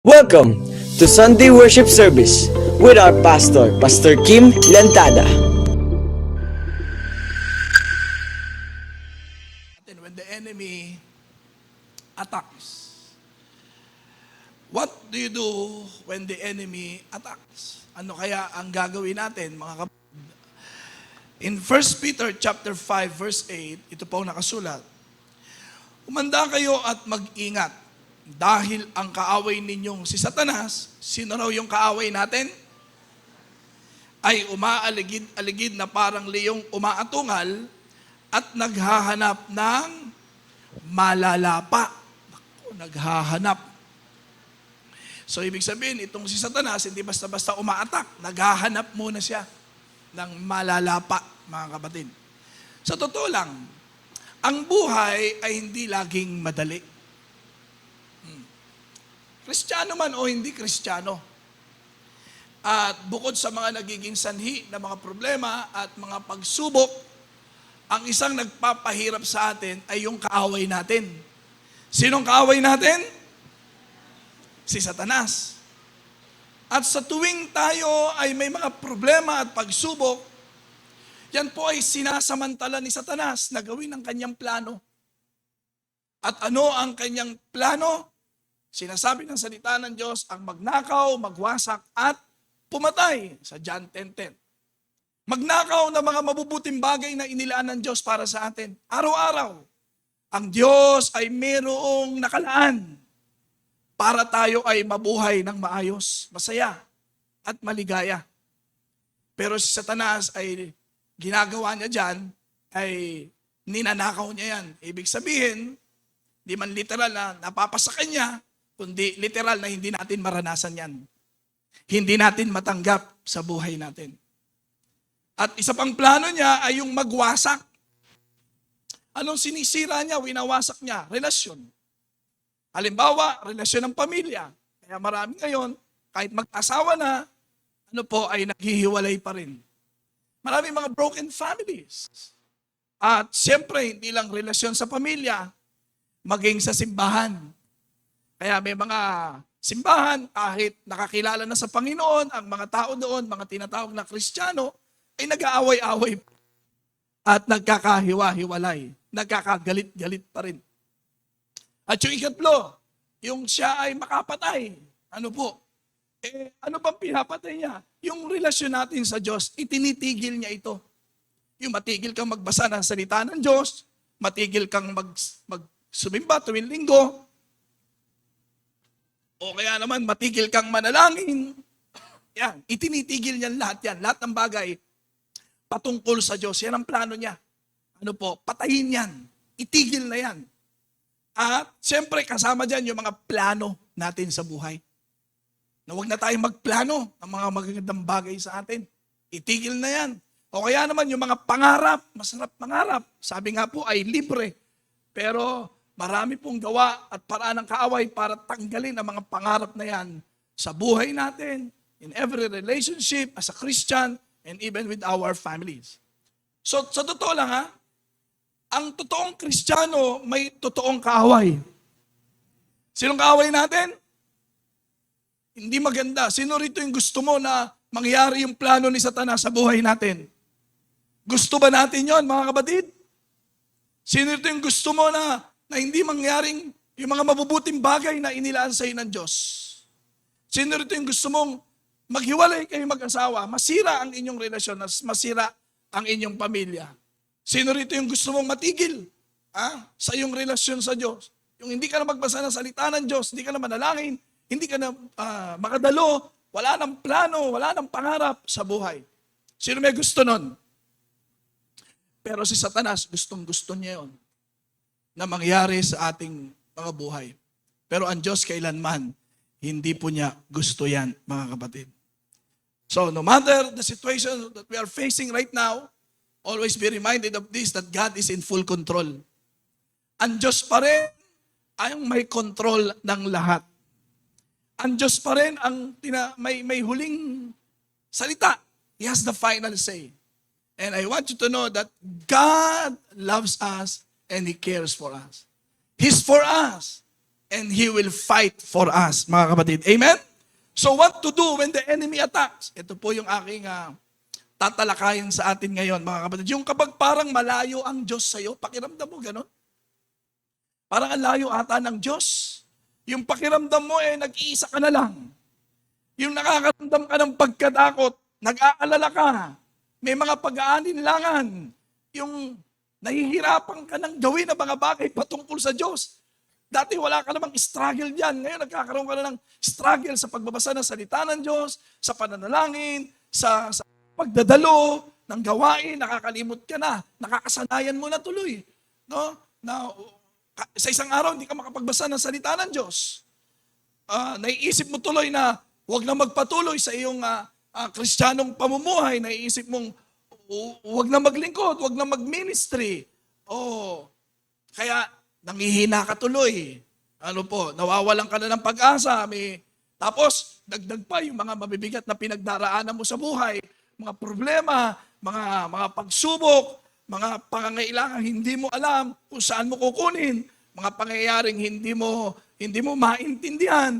Welcome to Sunday Worship Service with our pastor, Pastor Kim Lantada. When the enemy attacks, what do you do when the enemy attacks? Ano kaya ang gagawin natin, mga kapatid? In 1 Peter chapter 5 verse 8, ito po nakasulat. Umanda kayo at mag-ingat dahil ang kaaway ninyong si Satanas, sino raw yung kaaway natin? Ay umaaligid-aligid na parang leyong umaatungal at naghahanap ng malalapa. Naghahanap. So ibig sabihin, itong si Satanas, hindi basta-basta umaatak. Naghahanap muna siya ng malalapa, mga kapatid. Sa totoo lang, ang buhay ay hindi laging madali. Kristiyano man o hindi Kristiyano. At bukod sa mga nagiging sanhi na mga problema at mga pagsubok, ang isang nagpapahirap sa atin ay yung kaaway natin. Sinong kaaway natin? Si Satanas. At sa tuwing tayo ay may mga problema at pagsubok, yan po ay sinasamantala ni Satanas na gawin ang kanyang plano. At ano ang kanyang plano? Sinasabi ng salita ng Diyos ang magnakaw, magwasak at pumatay sa John 10:10. Magnakaw ng mga mabubuting bagay na inilaan ng Diyos para sa atin. Araw-araw, ang Diyos ay mayroong nakalaan para tayo ay mabuhay ng maayos, masaya at maligaya. Pero si Satanas ay ginagawa niya dyan, ay ninanakaw niya yan. Ibig sabihin, di man literal na napapasakan niya, kundi literal na hindi natin maranasan yan. Hindi natin matanggap sa buhay natin. At isa pang plano niya ay yung magwasak. Anong sinisira niya, winawasak niya? Relasyon. Halimbawa, relasyon ng pamilya. Kaya marami ngayon, kahit mag-asawa na, ay naghihiwalay pa rin. Maraming mga broken families. At siyempre, hindi lang relasyon sa pamilya, maging sa simbahan. Kaya may mga simbahan, kahit nakakilala na sa Panginoon, ang mga tao doon, mga tinatawag na Kristiyano, ay nag-aaway-away at nagkakahiwa-hiwalay. Nagkakagalit-galit pa rin. At yung ikatlo, yung siya ay makapatay. Ano bang pinapatay niya? Yung relasyon natin sa Diyos, itinitigil niya ito. Yung matigil kang magbasa ng salita ng Diyos, matigil kang magsumimba tuwing linggo, o kaya naman matigil kang manalangin. Yan, itinitigil niya lahat yan. Lahat ng bagay patungkol sa Diyos. Yan ang plano niya. Patayin yan. Itigil na yan. At siyempre kasama dyan yung mga plano natin sa buhay. Na huwag na tayong magplano ng mga magagandang bagay sa atin. Itigil na yan. O kaya naman yung mga pangarap, masarap pangarap. Sabi nga po ay libre. Pero marami pong gawa at paraan ng kaaway para tanggalin ang mga pangarap na yan sa buhay natin, in every relationship, as a Christian, and even with our families. So, sa totoo lang ang totoong Kristiyano may totoong kaaway. Sinong kaaway natin? Hindi maganda. Sino rito yung gusto mo na mangyari yung plano ni Satanas sa buhay natin? Gusto ba natin yon, mga kapatid? Sino rito yung gusto mo na hindi mangyaring yung mga mabubuting bagay na inilaan sa iyo ng Diyos? Sino rito yung gusto mong maghiwalay kayo mag-asawa, masira ang inyong relasyon, masira ang inyong pamilya? Sino rito yung gusto mong matigil sa iyong relasyon sa Diyos? Yung hindi ka na magbasa ng salita ng Diyos, hindi ka na manalangin, hindi ka na makadalo, wala nang plano, wala nang pangarap sa buhay. Sino may gusto nun? Pero si Satanas, gustong-gusto niya yun na mangyari sa ating mga buhay. Pero ang Diyos kailanman, hindi po niya gusto yan, mga kapatid. So no matter the situation that we are facing right now, always be reminded of this, that God is in full control. Ang Diyos pa rin ang may control ng lahat. Ang Diyos pa rin ang may huling salita. He has the final say. And I want you to know that God loves us and He cares for us. He's for us. and He will fight for us, mga kapatid. Amen? So what to do when the enemy attacks? Ito po yung aking tatalakayin sa atin ngayon, mga kapatid. Yung kapag parang malayo ang Diyos sa'yo, pakiramdam mo gano'n? Parang ang layo ata ng Diyos. Yung pakiramdam mo nag-iisa ka na lang. Yung nakakaramdam ka ng pagkatakot, nag-aalala ka, may mga pag-aalinlangan, yung nahihirapan ka ng gawin na mga bagay patungkol sa Diyos. Dati wala ka namang struggle dyan. Ngayon nagkakaroon ka na ng struggle sa pagbabasa ng salita ng Diyos, sa pananalangin, sa pagdadalo ng gawain, nakakalimot ka na, nakakasanayan mo na tuloy. No? Na, sa isang araw, hindi ka makapagbasa ng salita ng Diyos. Naiisip mo tuloy na huwag na magpatuloy sa iyong kristyanong pamumuhay. Naiisip mong huwag na maglingkod, huwag na mag-ministry. Kaya nangihina ka tuloy. Nawawalan ka na ng pag-asa. Tapos, dagdag pa yung mga mabibigat na pinagdaraanan mo sa buhay. Mga problema, mga pagsubok, mga pangangailangan hindi mo alam kung saan mo kukunin, mga pangyayaring hindi mo maintindihan,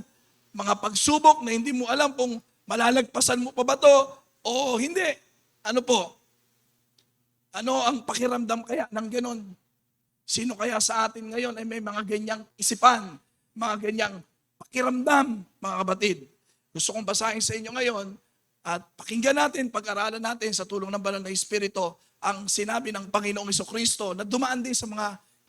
mga pagsubok na hindi mo alam kung malalagpasan mo pa ba to o hindi. Ano ang pakiramdam kaya ng ganon? Sino kaya sa atin ngayon ay may mga ganyang isipan, mga ganyang pakiramdam, mga kapatid? Gusto kong basahin sa inyo ngayon at pakinggan natin, pag-aralan natin sa tulong ng Banal na Espiritu ang sinabi ng Panginoong Jesucristo na dumaan din sa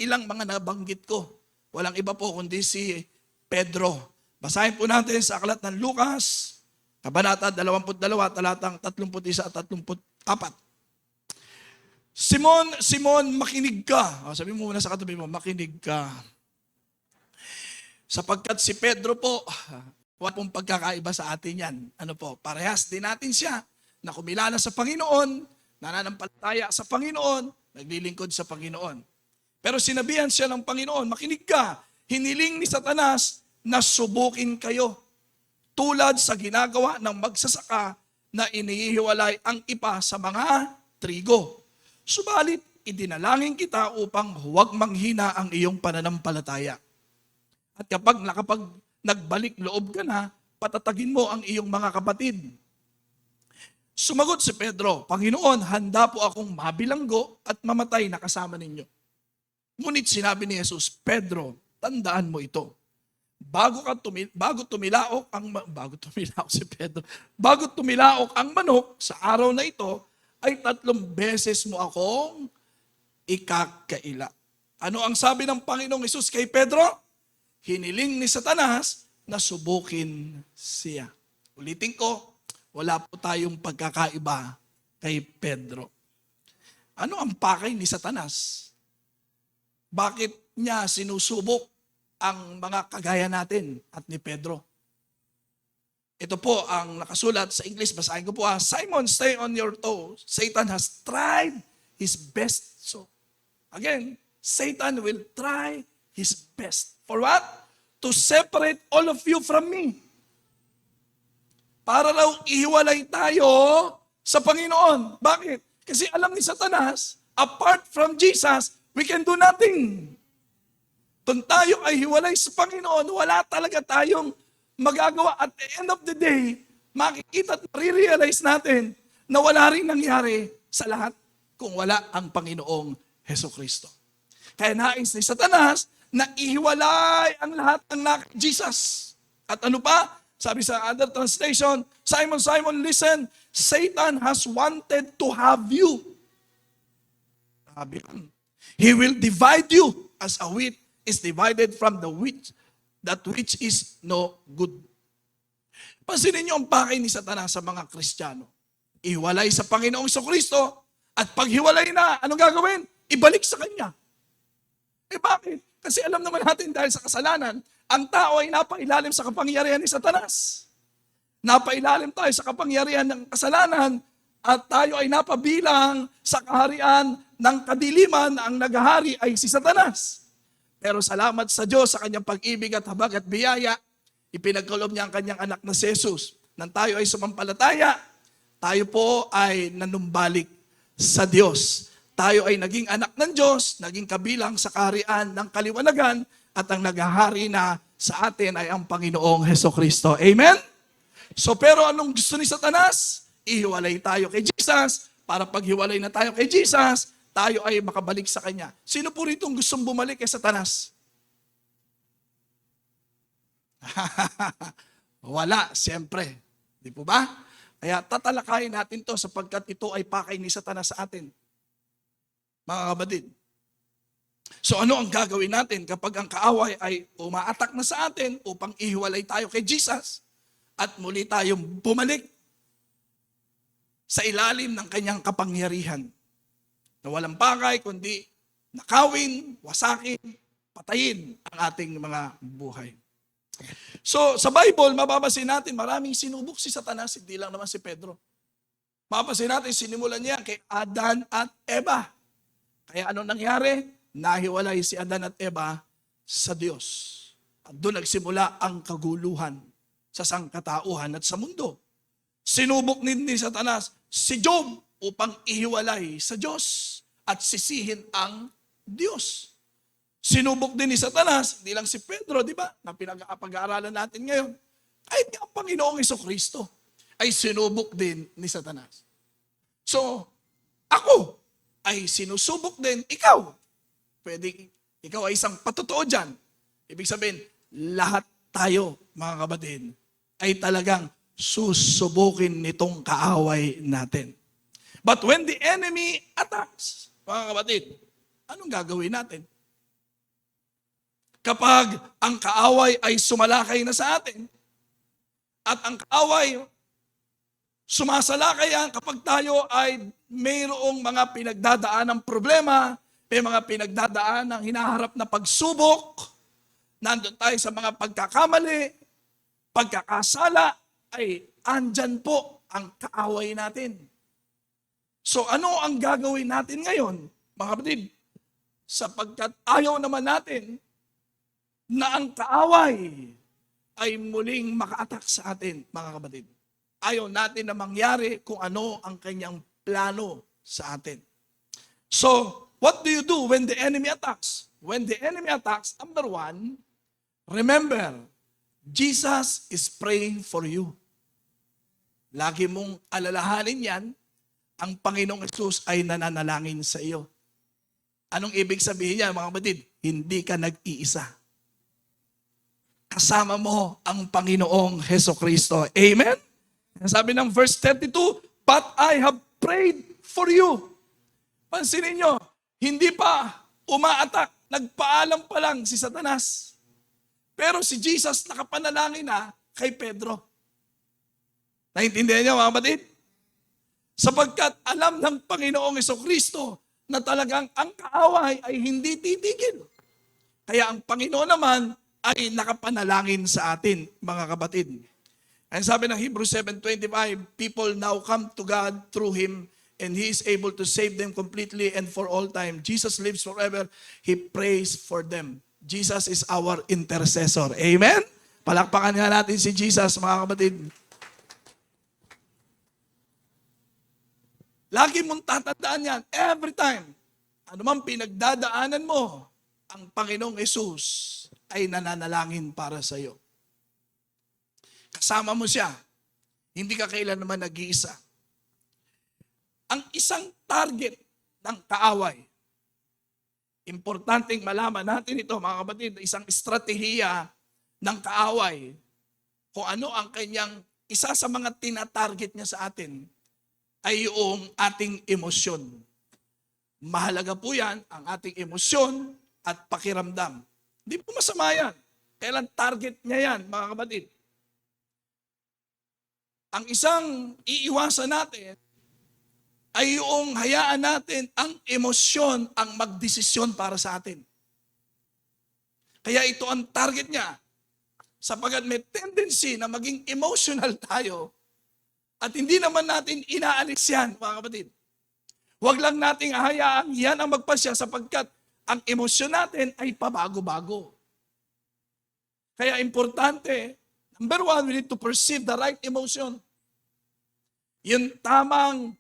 ilang mga nabanggit ko. Walang iba po kundi si Pedro. Basahin po natin sa aklat ng Lucas, Kabanata 22, talatang 31 at 34. Simon, Simon, makinig ka. Sabi mo muna sa katabi mo, makinig ka. Sapagkat si Pedro po, wala pong pagkakaiba sa atin yan. Parehas din natin siya na kumilala sa Panginoon, nananampalataya sa Panginoon, naglilingkod sa Panginoon. Pero sinabihan siya ng Panginoon, makinig ka, hiniling ni Satanas na subukin kayo. Tulad sa ginagawa ng magsasaka na inihiwalay ang ipa sa mga trigo. Subalit, idinalangin kita upang huwag manghina ang iyong pananampalataya. At kapag nagbalik loob ka na, patatagin mo ang iyong mga kapatid. Sumagot si Pedro, Panginoon, handa po akong mabilanggo at mamatay na kasama ninyo. Ngunit sinabi ni Jesus, Pedro, tandaan mo ito. Bago tumilaok ang manok sa araw na ito, ay 3 beses mo akong ikakaila. Ano ang sabi ng Panginoong Jesus kay Pedro? Hiniling ni Satanas na subukin siya. Ulitin ko, wala po tayong pagkakaiba kay Pedro. Ano ang pakay ni Satanas? Bakit niya sinusubok ang mga kagaya natin at ni Pedro? Ito po ang nakasulat sa English. Basahin ko po. Simon, stay on your toes. Satan has tried his best. So, again, Satan will try his best. For what? To separate all of you from me. Para raw ihiwalay tayo sa Panginoon. Bakit? Kasi alam ni Satanas, apart from Jesus, we can do nothing. Kung tayo ay hiwalay sa Panginoon, wala talaga tayong magagawa. At the end of the day, makikita at marirealize natin na wala rin nangyari sa lahat kung wala ang Panginoong Hesukristo. Kaya nais ni Satanas na ihiwalay ang lahat ng Jesus. At ano pa? Sabi sa other translation, Simon, Simon, listen, Satan has wanted to have you. He will divide you as a wheat is divided from the wheat, that which is no good. Pansinin niyo ang pakay ni Satanas sa mga Kristiyano. Ihiwalay sa Panginoong Jesucristo at paghiwalay na, anong gagawin? Ibalik sa Kanya. Bakit? Kasi alam naman natin dahil sa kasalanan, ang tao ay napailalim sa kapangyarihan ni Satanas. Napailalim tayo sa kapangyarihan ng kasalanan at tayo ay napabilang sa kaharian ng kadiliman na ang naghahari ay si Satanas. Pero salamat sa Diyos sa kanyang pag-ibig at habag at biyaya, ipinagkaloob niya ang kanyang anak na si Jesus. Nang tayo ay sumampalataya, tayo po ay nanumbalik sa Diyos. Tayo ay naging anak ng Diyos, naging kabilang sa kaharian ng kaliwanagan at ang naghahari na sa atin ay ang Panginoong Hesukristo. Amen? So pero anong gusto ni Satanas? Ihiwalay tayo kay Jesus. Para paghiwalay na tayo kay Jesus, tayo ay makabalik sa Kanya. Sino po rito ang gustong bumalik kay Satanas? Wala, siyempre. Di po ba? Kaya tatalakayin natin to sapagkat ito ay pakay ni Satanas sa atin. Mga kapatid. So ano ang gagawin natin kapag ang kaaway ay umaatak na sa atin upang ihiwalay tayo kay Jesus at muli tayong bumalik sa ilalim ng kanyang kapangyarihan na walang pakay kundi nakawin, wasakin, patayin ang ating mga buhay. So, sa Bible, mapapansin natin, maraming sinubok si Satanas, hindi lang naman si Pedro. Mapapansin natin, sinimulan niya kay Adan at Eva. Kaya ano nangyari? Nahiwalay si Adan at Eva sa Diyos. At doon nagsimula ang kaguluhan sa sangkatauhan at sa mundo. Sinubok din ni Satanas si Job upang ihiwalay sa Diyos at sisihin ang Diyos. Sinubok din ni Satanas, hindi lang si Pedro, di ba, na pinag-aaralan natin ngayon, kahit ang Panginoong Hesukristo ay sinubok din ni Satanas. So, ako ay sinusubok din, ikaw. Pwede, ikaw ay isang patotoo dyan. Ibig sabihin, lahat tayo, mga kapatid, ay talagang susubukin nitong kaaway natin. But when the enemy attacks, mga kapatid, anong gagawin natin? Kapag ang kaaway ay sumalakay na sa atin, at ang kaaway sumasalakayan kapag tayo ay mayroong mga pinagdadaan ng problema, may mga pinagdadaan ng hinaharap na pagsubok, nandun tayo sa mga pagkakamali, pagkakasala, ay andyan po ang kaaway natin. So ano ang gagawin natin ngayon, mga kapatid? Sapagkat ayaw naman natin na ang kaaway ay muling maka-attack sa atin, mga kapatid. Ayaw natin na mangyari kung ano ang kanyang plano sa atin. So, what do you do when the enemy attacks? When the enemy attacks, number one, remember, Jesus is praying for you. Lagi mong alalahanin yan, ang Panginoong Hesus ay nananalangin sa iyo. Anong ibig sabihin niya, mga kapatid? Hindi ka nag-iisa. Kasama mo ang Panginoong Hesukristo. Amen? Sabi ng verse 32, but I have prayed for you. Pansinin nyo, hindi pa umaatak, nagpaalam pa lang si Satanas. Pero si Jesus nakapanalangin na kay Pedro. Naintindihan niyo, mga kapatid? Sapagkat alam ng Panginoong Hesukristo na talagang ang kaaway ay hindi titigil. Kaya ang Panginoon naman ay nakapanalangin sa atin, mga kapatid. And sabi ng Hebrews 7:25, people now come to God through Him, and He is able to save them completely and for all time. Jesus lives forever. He prays for them. Jesus is our intercessor. Amen? Palakpakan nga natin si Jesus, mga kapatid. Lagi mong tatandaan yan, every time. Ano man pinagdadaanan mo, ang Panginoong Hesus ay nananalangin para sa iyo. Kasama mo siya. Hindi ka kailan naman nag-iisa. Ang isang target ng kaaway, importanteng malaman natin ito, mga kapatid, isang estratehiya ng kaaway, kung ano ang kanyang, isa sa mga tinatarget niya sa atin, ay yung ating emosyon. Mahalaga po yan, ang ating emosyon at pakiramdam. Hindi po masama yan. Kailan target niya yan, mga kapatid? Ang isang iiwasan natin ay yung hayaan natin ang emosyon ang magdesisyon para sa atin. Kaya ito ang target niya. Sapagkat may tendency na maging emotional tayo at hindi naman natin inaalis yan, mga kapatid. Huwag lang nating hayaan yan ang magpasya sapagkat ang emosyon natin ay pabago-bago. Kaya importante, number one, we need to perceive the right emotion. Yung tamang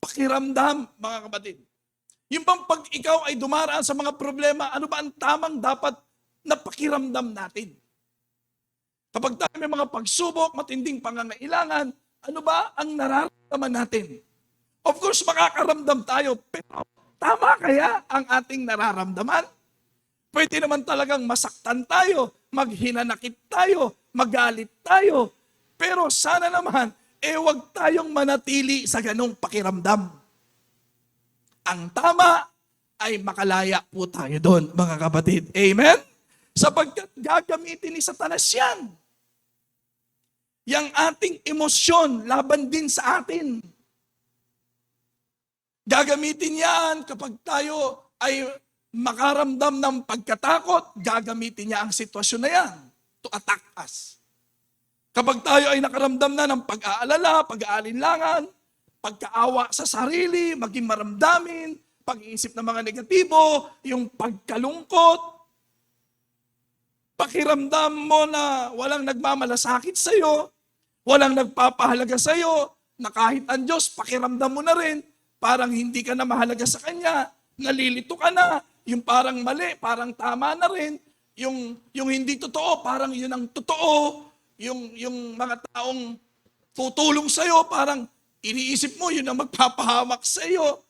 pakiramdam, mga kapatid. Yung bang pag ikaw ay dumaraan sa mga problema, ano ba ang tamang dapat na pakiramdam natin? Kapag tayo may mga pagsubok, matinding pangangailangan, ano ba ang nararamdaman natin? Of course, makakaramdam tayo, pero tama kaya ang ating nararamdaman? Pwede naman talagang masaktan tayo, maghinanakit tayo, magalit tayo. Pero sana naman, wag tayong manatili sa ganong pakiramdam. Ang tama ay makalaya po tayo doon, mga kapatid. Amen? Sapagkat gagamitin ni Satanas yan. Yang ating emosyon, laban din sa atin. Gagamitin yan kapag tayo ay makaramdam ng pagkatakot, gagamitin niya ang sitwasyon na yan to attack us. Kapag tayo ay nakaramdam na ng pag-aalala, pag-aalinlangan, pagkaawa sa sarili, maging maramdamin, pag-iisip ng mga negatibo, yung pagkalungkot, pakiramdam mo na walang nagmamalasakit sa'yo, walang nagpapahalaga sa'yo, na kahit ang Diyos, pakiramdam mo na rin, parang hindi ka na mahalaga sa Kanya, nalilito ka na, yung parang mali, parang tama na rin, yung hindi totoo, parang yun ang totoo, yung mga taong tutulong sa'yo, parang iniisip mo, yun ang magpapahamak sa'yo.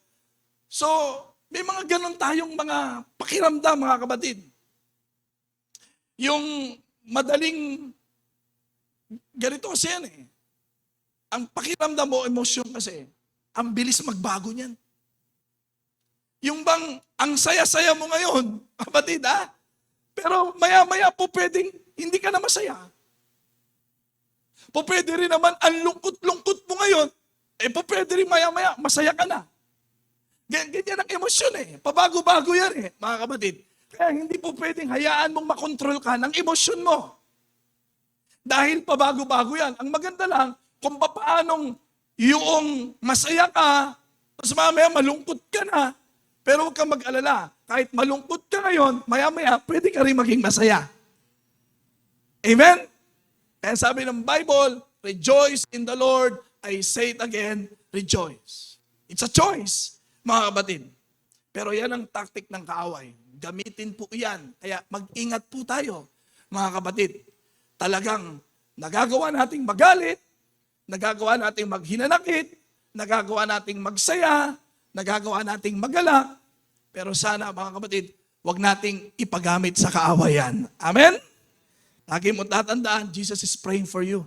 So, may mga ganun tayong mga pakiramdam, mga kapatid. Yung madaling, ganito kasi yan eh. Ang pakiramdam mo, emosyon kasi, ang bilis magbago niyan. Yung bang, ang saya-saya mo ngayon, kapatid ha? Pero maya-maya po pwedeng hindi ka na masaya. Po pwede rin naman, ang lungkot-lungkot mo ngayon, po pwede rin maya-maya, masaya ka na. Ganyan ang emosyon eh. Pabago-bago yan eh, mga kapatid. Kaya hindi po pwedeng hayaan mong makontrol ka ng emosyon mo. Dahil pabago-bago yan. Ang maganda lang, kung paanong yung masaya ka, tapos mamaya malungkot ka na, pero huwag kang mag-alala. Kahit malungkot ka ngayon, maya-maya, pwede ka rin maging masaya. Amen? Kaya sabi ng Bible, rejoice in the Lord. I say it again, rejoice. It's a choice, mga kapatid. Pero yan ang tactic ng kaaway. Gamitin po yan. Kaya mag-ingat po tayo, mga kapatid. Talagang nagagawa nating magalit, nagagawa nating maghinanakit, nagagawa nating magsaya, nagagawa nating magalak, pero sana mga kapatid, wag nating ipagamit sa kaawayan. Amen? Lagi mo tatandaan, Jesus is praying for you.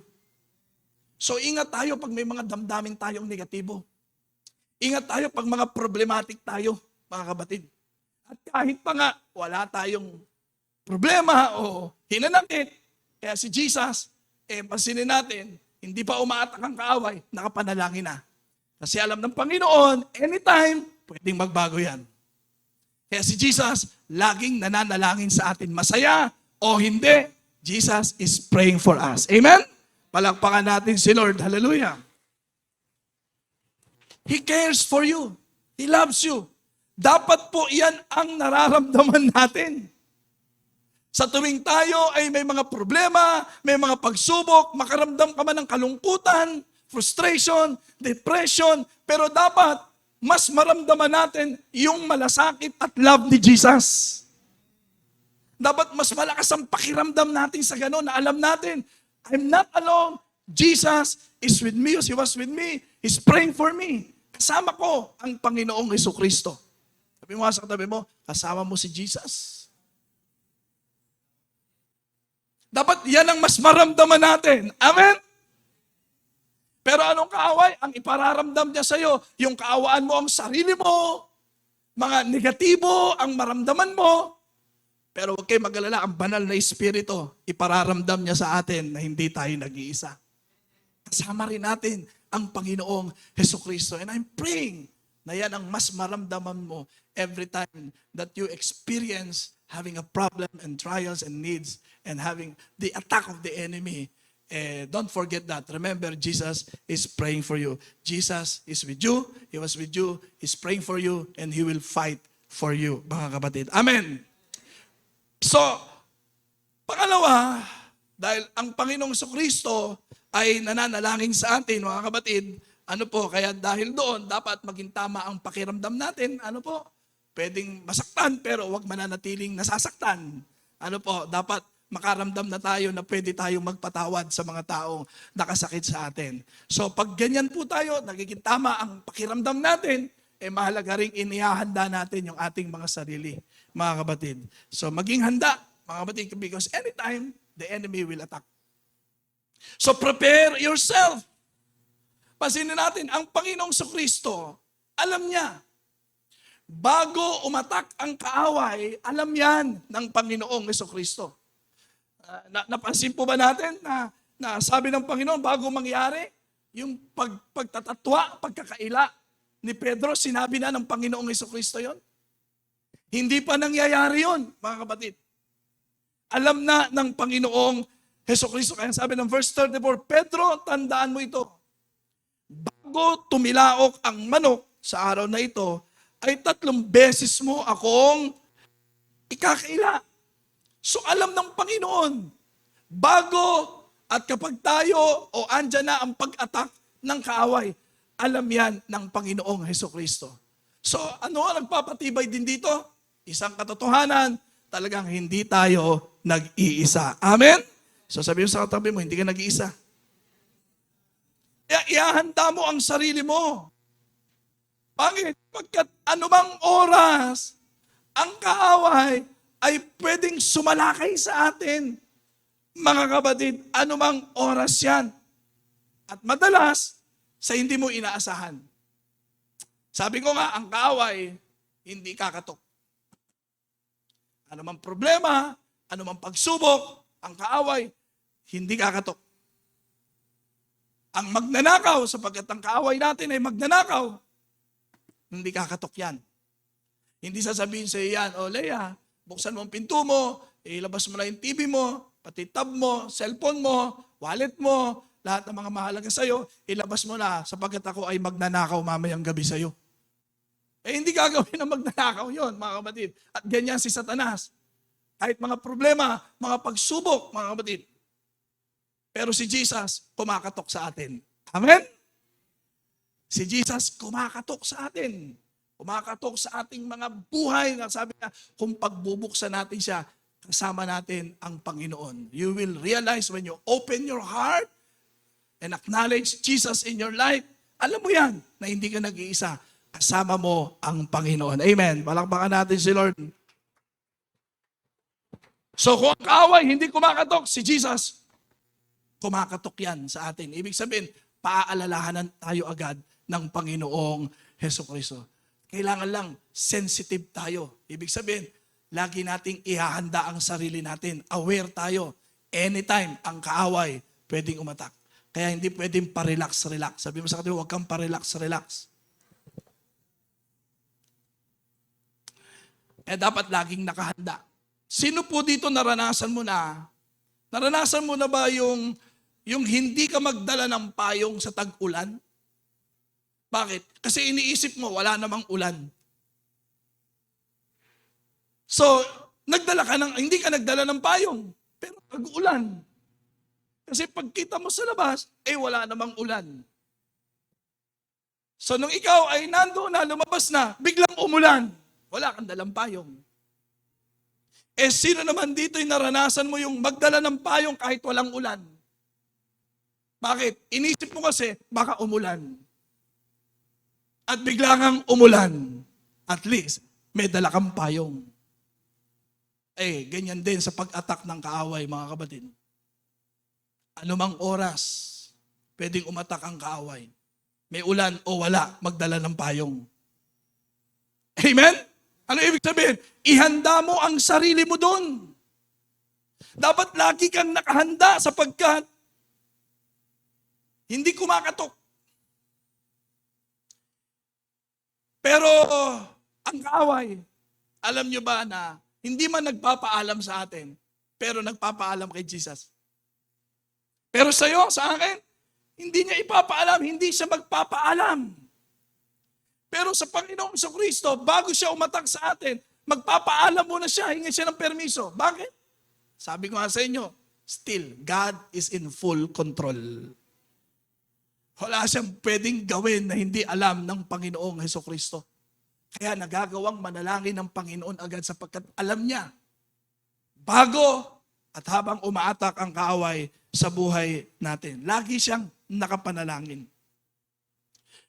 So ingat tayo pag may mga damdamin tayong negatibo. Ingat tayo pag mga problematic tayo, mga kapatid. At kahit pa nga wala tayong problema o hinanakit, kaya si Jesus, pansinin natin, hindi pa umaatak ang kaaway, nakapanalangin na. Kasi alam ng Panginoon, anytime, pwedeng magbago yan. Kaya si Jesus, laging nananalangin sa atin. Masaya o hindi, Jesus is praying for us. Amen? Palakpakan natin si Lord. Hallelujah. He cares for you. He loves you. Dapat po yan ang nararamdaman natin. Sa tuwing tayo ay may mga problema, may mga pagsubok, makaramdam ka man ng kalungkutan, frustration, depression, pero dapat mas maramdaman natin yung malasakit at love ni Jesus. Dapat mas malakas ang pakiramdam natin sa gano'n na alam natin, I'm not alone. Jesus is with me, He was with me. He's praying for me. Kasama ko ang Panginoong Jesucristo. Sabi mo sa katabi mo, kasama mo si Jesus. Dapat yan ang mas maramdaman natin. Amen? Pero anong kaaway? Ang ipararamdam niya sa'yo, yung kaawaan mo ang sarili mo, mga negatibo ang maramdaman mo. Pero huwag kayo mag-alala, ang banal na Espiritu, ipararamdam niya sa atin na hindi tayo nag-iisa. Kasama rin natin ang Panginoong Jesucristo. And I'm praying na yan ang mas maramdaman mo every time that you experience having a problem and trials and needs and having the attack of the enemy. Don't forget that. Remember, Jesus is praying for you. Jesus is with you. He was with you. He's praying for you and He will fight for you, mga kapatid. Amen. So, pangalawa, dahil ang Panginoong Jesucristo ay nananalangin sa atin, mga kapatid, ano po, kaya dahil doon, dapat maging tama ang pakiramdam natin. Ano po? Pwedeng masaktan, pero huwag mananatiling nasasaktan. Ano po? Dapat makaramdam na tayo na pwede tayong magpatawad sa mga taong nakasakit sa atin. So pag ganyan po tayo, nagiging tama ang pakiramdam natin, mahalaga rin inihahanda natin yung ating mga sarili, mga kapatid. So maging handa, mga kapatid, because anytime, the enemy will attack. So prepare yourself. Pansinin natin, ang Panginoong Kristo, alam niya, bago umatak ang kaaway, alam yan ng Panginoong Kristo. Napansin po ba natin na sabi ng Panginoon, bago mangyari, yung pagtatatwa, pagkakaila ni Pedro, sinabi na ng Panginoong Kristo yon? Hindi pa nangyayari yon, mga kapatid. Alam na ng Panginoong Kristo. Kaya sabi ng verse 34, Pedro, tandaan mo ito. Bago tumilaok ang manok sa araw na ito, ay 3 beses mo akong ikakaila. So alam ng Panginoon, bago at kapag tayo o andyan na ang pag-attack ng kaaway, alam yan ng Panginoong Kristo. So ano ang nagpapatibay din dito? Isang katotohanan, talagang hindi tayo nag-iisa. Amen? So sabi mo sa katabi mo, hindi ka nag-iisa. Kaya ihahanda mo ang sarili mo. Bakit? Pagkat anumang oras, ang kaaway ay pwedeng sumalakay sa atin. Mga kapatid, anumang oras yan. At madalas, sa hindi mo inaasahan. Sabi ko nga, ang kaaway, hindi kakatok. Anumang problema, anumang pagsubok, ang kaaway, hindi kakatok. Ang magnanakaw, sapagkat ang kaaway natin ay magnanakaw, hindi kakatok yan. Hindi sasabihin sa iyan, o Leah, buksan mo ang pinto mo, ilabas mo na yung TV mo, pati tab mo, cellphone mo, wallet mo, lahat ng mga mahalaga sa'yo, ilabas mo na sapagkat ako ay magnanakaw mamayang gabi sa'yo. Hindi gagawin ng magnanakaw yon, mga kapatid. At ganyan si Satanas. Kahit mga problema, mga pagsubok, mga kapatid. Pero si Jesus, kumakatok sa atin. Amen? Si Jesus, kumakatok sa atin. Kumakatok sa ating mga buhay. Sabi niya, kung pagbubuksan natin siya, kasama natin ang Panginoon. You will realize when you open your heart and acknowledge Jesus in your life, alam mo yan, na hindi ka nag-iisa. Kasama mo ang Panginoon. Amen. Palakpakan natin si Lord. So kung ang kaaway hindi kumakatok, si Jesus, kumakatok yan sa atin. Ibig sabihin, paaalalahanan tayo agad ng Panginoong Jesucristo. Kailangan lang sensitive tayo. Ibig sabihin, lagi nating ihahanda ang sarili natin. Aware tayo. Anytime ang kaaway pwedeng umatak. Kaya hindi pwedeng pa-relax-relax. Sabi mo sa katiwa, huwag kang pa-relax-relax. Dapat laging nakahanda. Sino po dito naranasan mo na? Naranasan mo na ba yung hindi ka magdala ng payong sa tag-ulan? Bakit? Kasi iniisip mo, wala namang ulan. So, hindi ka nagdala ng payong, pero tag-ulan. Kasi pagkita mo sa labas, wala namang ulan. So, nung ikaw ay nandoon na, lumabas na, biglang umulan, wala kang dalang payong. Sino naman dito yung naranasan mo yung magdala ng payong kahit walang ulan? Bakit? Inisip mo kasi, baka umulan. At bigla kang umulan. At least, may dala kang payong. Ganyan din sa pag-attack ng kaaway, mga kapatid. Anumang oras, pwedeng umatak ang kaaway. May ulan o wala, magdala ng payong. Amen? Ano ibig sabihin? Ihanda mo ang sarili mo doon. Dapat lagi kang nakahanda sapagkat hindi kumakatok. Pero ang kaaway, alam nyo ba na hindi man nagpapaalam sa atin, pero nagpapaalam kay Jesus. Pero sa'yo, sa akin, hindi niya ipapaalam, hindi siya magpapaalam. Pero sa Panginoong Kristo, bago siya umatak sa atin, magpapaalam muna siya, hingi siya ng permiso. Bakit? Sabi ko nga sa inyo, still, God is in full control. Wala siyang pwedeng gawin na hindi alam ng Panginoong Kristo. Kaya nagagawang manalangin ng Panginoon agad sapagkat alam niya, bago at habang umaatak ang kaaway sa buhay natin. Lagi siyang nakapanalangin.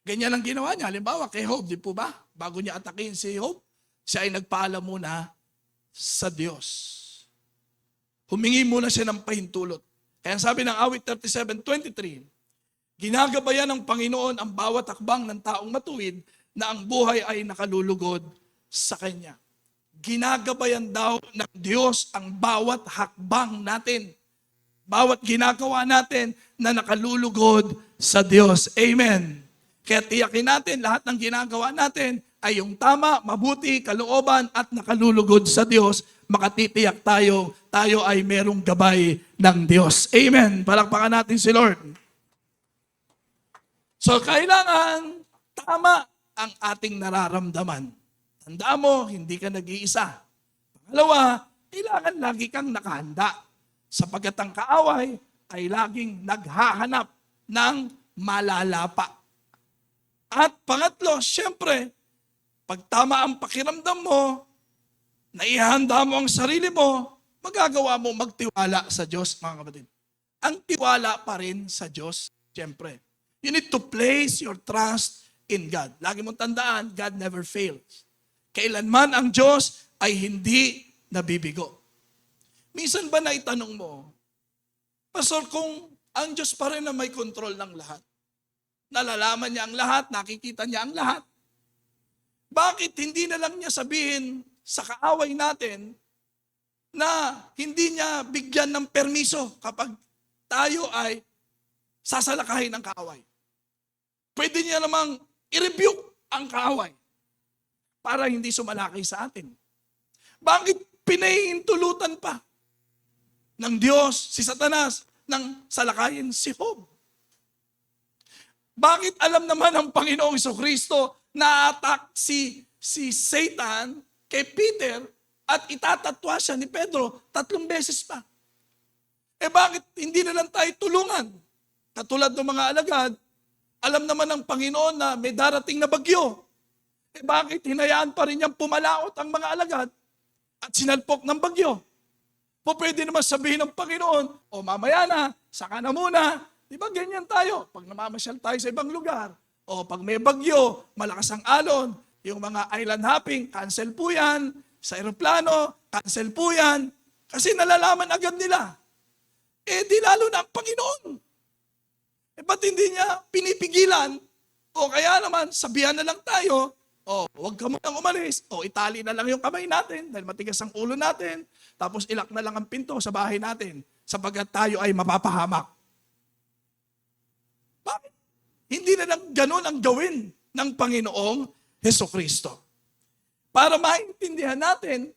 Ganyan ang ginawa niya. Halimbawa, kay Job, di po ba? Bago niya atakin si Job, siya ay nagpaalam muna sa Diyos. Humingi muna siya ng pahintulot. Kaya sabi ng awit 37:23, ginagabayan ng Panginoon ang bawat hakbang ng taong matuwid na ang buhay ay nakalulugod sa Kanya. Ginagabayan daw ng Diyos ang bawat hakbang natin. Bawat ginagawa natin na nakalulugod sa Diyos. Amen. Kaya tiyakin natin lahat ng ginagawa natin ay yung tama, mabuti, kalooban at nakalulugod sa Diyos. Makatitiyak tayo ay merong gabay ng Diyos. Amen. Palakpakan natin si Lord. So kailangan tama ang ating nararamdaman. Tandaan mo, hindi ka nag-iisa. Pangalawa, kailangan lagi kang nakahanda. Sapagkat ang kaaway ay laging naghahanap ng malalapa. At pangatlo, siyempre, pag tama ang pakiramdam mo, naihanda mo ang sarili mo, magagawa mo magtiwala sa Diyos, mga kapatid. Ang tiwala pa rin sa Diyos, siyempre. You need to place your trust in God. Lagi mong tandaan, God never fails. Kailanman ang Diyos ay hindi nabibigo. Minsan ba naitanong mo, Pastor, kung ang Diyos pa rin na may kontrol ng lahat, nalalaman niya ang lahat, nakikita niya ang lahat, bakit hindi na lang niya sabihin sa kaaway natin na hindi niya bigyan ng permiso kapag tayo ay sasalakahin ng kaaway? Pwede niya namang i-rebuke ang kaaway para hindi sumalakay sa atin. Bakit pinahihintulutan pa ng Diyos si Satanas nang salakayin si Job? Bakit alam naman ng Panginoong Jesucristo na attack si Satan kay Peter at itatatwa siya ni Pedro 3 beses pa? Bakit hindi na lang tayo tulungan? Katulad ng mga alagad, alam naman ng Panginoon na may darating na bagyo. Bakit hinayaan pa rin niyang pumalaot ang mga alagad at sinalpok ng bagyo? Pwede naman sabihin ng Panginoon, mamaya na, saka na muna. Di ba ganyan tayo? Pag namamasyal tayo sa ibang lugar, pag may bagyo, malakas ang alon, yung mga island hopping, cancel po yan. Sa aeroplano, cancel po yan. Kasi nalalaman agad nila. Di lalo na ang Panginoon. Ba't hindi niya pinipigilan? Kaya naman, sabihan na lang tayo, huwag ka munang umalis. Itali na lang yung kamay natin dahil matigas ang ulo natin. Tapos ilak na lang ang pinto sa bahay natin sapagkat tayo ay mapapahamak. Bakit? Hindi na lang ganun ang gawin ng Panginoong Hesukristo. Para maintindihan natin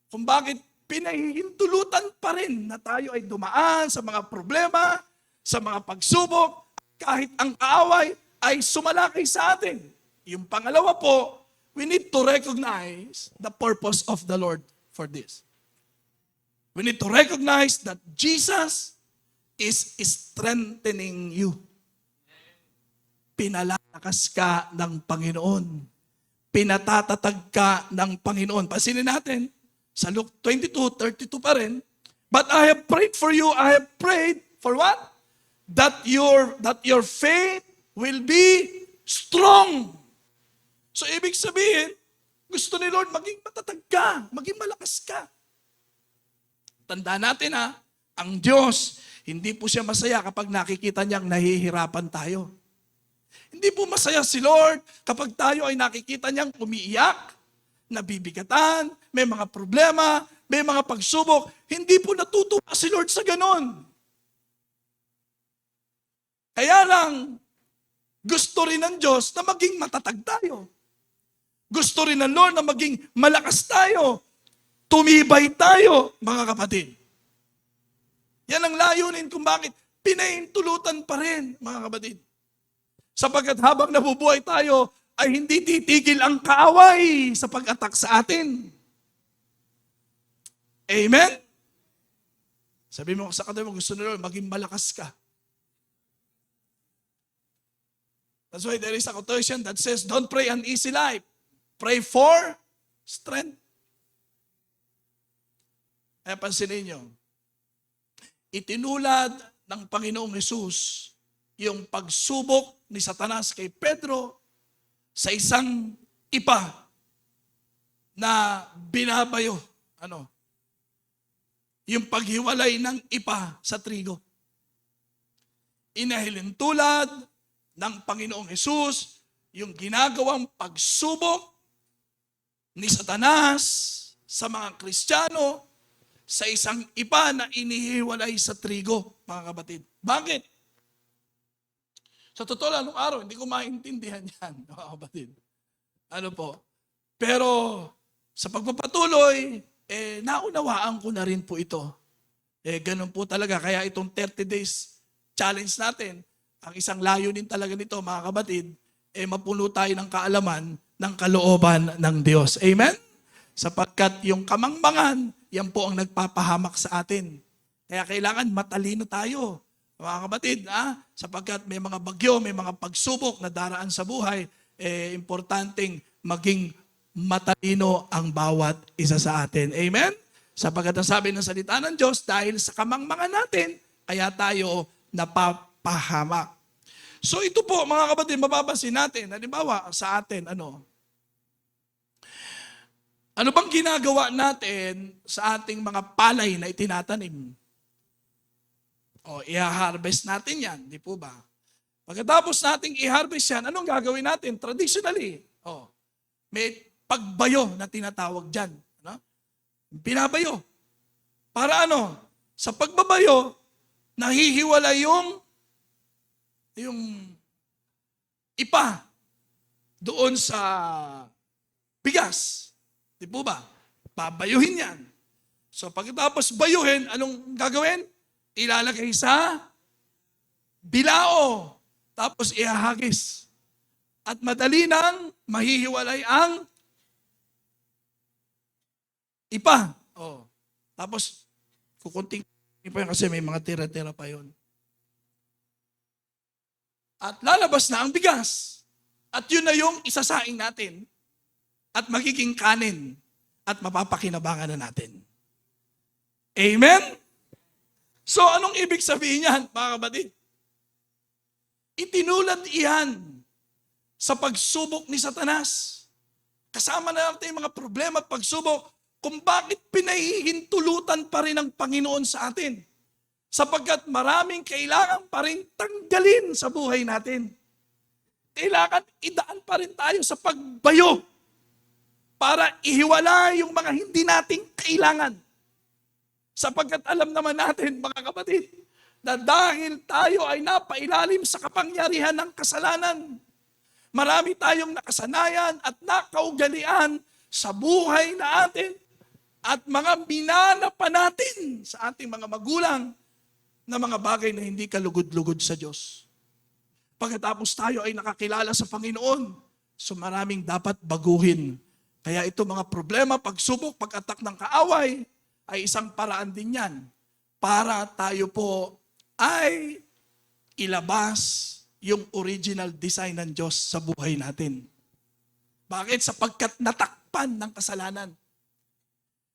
kung bakit pinahihintulutan pa rin na tayo ay dumaan sa mga problema, sa mga pagsubok, kahit ang kaaway ay sumalakay sa atin. Yung pangalawa po, we need to recognize the purpose of the Lord for this. We need to recognize that Jesus is strengthening you. Pinalalakas ka ng Panginoon. Pinatatatag ka ng Panginoon. Pansinin natin, sa Luke 22:32 pa rin, but I have prayed for you, I have prayed for what? That your faith will be strong. So ibig sabihin, gusto ni Lord maging matatag ka, maging malakas ka. Tandaan natin ang Diyos, hindi po siya masaya kapag nakikita niyang nahihirapan tayo. Hindi po masaya si Lord kapag tayo ay nakikita niyang umiiyak, nabibigatan, may mga problema, may mga pagsubok. Hindi po natutuwa si Lord sa ganon. Kaya lang, gusto rin ng Diyos na maging matatag tayo. Gusto rin ng Lord na maging malakas tayo. Tumibay tayo, mga kapatid. Yan ang layunin kung bakit pinahintulutan pa rin, mga kapatid. Sapagkat habang nabubuhay tayo, ay hindi titigil ang kaaway sa pag-attack sa atin. Amen? Sabi mo sa katabi mo, gusto na Lord, maging malakas ka. That's why there is a quotation that says, don't pray an easy life. Pray for strength. Kaya pansinin nyo, itinulad ng Panginoong Hesus yung pagsubok ni Satanas kay Pedro sa isang ipa na binabayo. Yung paghiwalay ng ipa sa trigo. Inahilin tulad ng Panginoong Hesus yung ginagawang pagsubok ni Satanas sa mga Kristiyano sa isang ipa na inihiwalay sa trigo, mga kapatid. Bakit? Sa totoo lang, nung araw, hindi ko maintindihan yan, mga kapatid. Pero sa pagpapatuloy, naunawaan ko na rin po ito. Ganun po talaga. Kaya itong 30 days challenge natin, ang isang layunin talaga nito, mga kapatid, mapuno tayo ng kaalaman ng kalooban ng Diyos. Amen? Sapagkat yung kamangmangan, yan po ang nagpapahamak sa atin. Kaya kailangan matalino tayo, mga kapatid, sapagkat may mga bagyo, may mga pagsubok na daraan sa buhay, importanteng maging matalino ang bawat isa sa atin. Amen? Sapagkat ang sabi ng salita ng Diyos, dahil sa kamangmangan natin, kaya tayo napapahamak. So ito po, mga kapatid, mapapansin natin, halimbawa sa atin, ano bang ginagawa natin sa ating mga palay na itinatanim? I-harvest natin yan, di po ba? Pagkatapos nating i-harvest yan, anong gagawin natin? Traditionally, may pagbayo na tinatawag dyan. Binabayo. Para sa pagbabayo, nahihiwala yung ipa doon sa bigas. Di po ba? Babayuhin yan. So pagkatapos bayuhin, anong gagawin? Ilalagay sa bilao. Tapos ihahagis. At madali nang mahihiwalay ang ipa. Tapos kukunting pa yun kasi may mga tira-tira pa yun. At lalabas na ang bigas. At yun na yung isasaing natin. At magiging kanin. At mapapakinabangan na natin. Amen? So anong ibig sabihin yan, mga kapatid? Itinulad iyan sa pagsubok ni Satanas. Kasama na natin yung mga problema at pagsubok kung bakit pinahihintulutan pa rin ng Panginoon sa atin. Sapagkat maraming kailangan pa rin tanggalin sa buhay natin. Kailangan idaan pa rin tayo sa pagbayo para ihiwala yung mga hindi nating kailangan. Sapagkat alam naman natin, mga kapatid, na dahil tayo ay napailalim sa kapangyarihan ng kasalanan, marami tayong nakasanayan at nakaugalian sa buhay natin at mga binana pa natin sa ating mga magulang na mga bagay na hindi kalugod-lugod sa Diyos. Pagkatapos tayo ay nakakilala sa Panginoon, so maraming dapat baguhin. Kaya ito mga problema, pagsubok, pag-atak ng kaaway, ay isang paraan din yan para tayo po ay ilabas yung original design ng Diyos sa buhay natin. Bakit? Sapagkat natakpan ng kasalanan.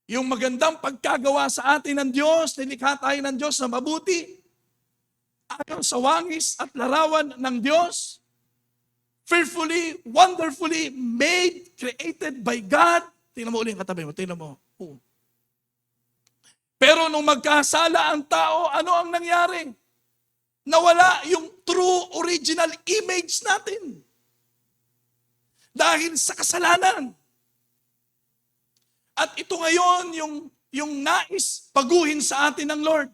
Yung magandang pagkagawa sa atin ng Diyos, nilikha tayo ng Diyos na mabuti, ayon sa wangis at larawan ng Diyos, fearfully, wonderfully made, created by God. Tingnan mo ulit ang katabi mo, tingnan mo. Pero nung magkasala ang tao, ano ang nangyari? Nawala yung true original image natin. Dahil sa kasalanan. At ito ngayon yung nais paguhin sa atin ng Lord.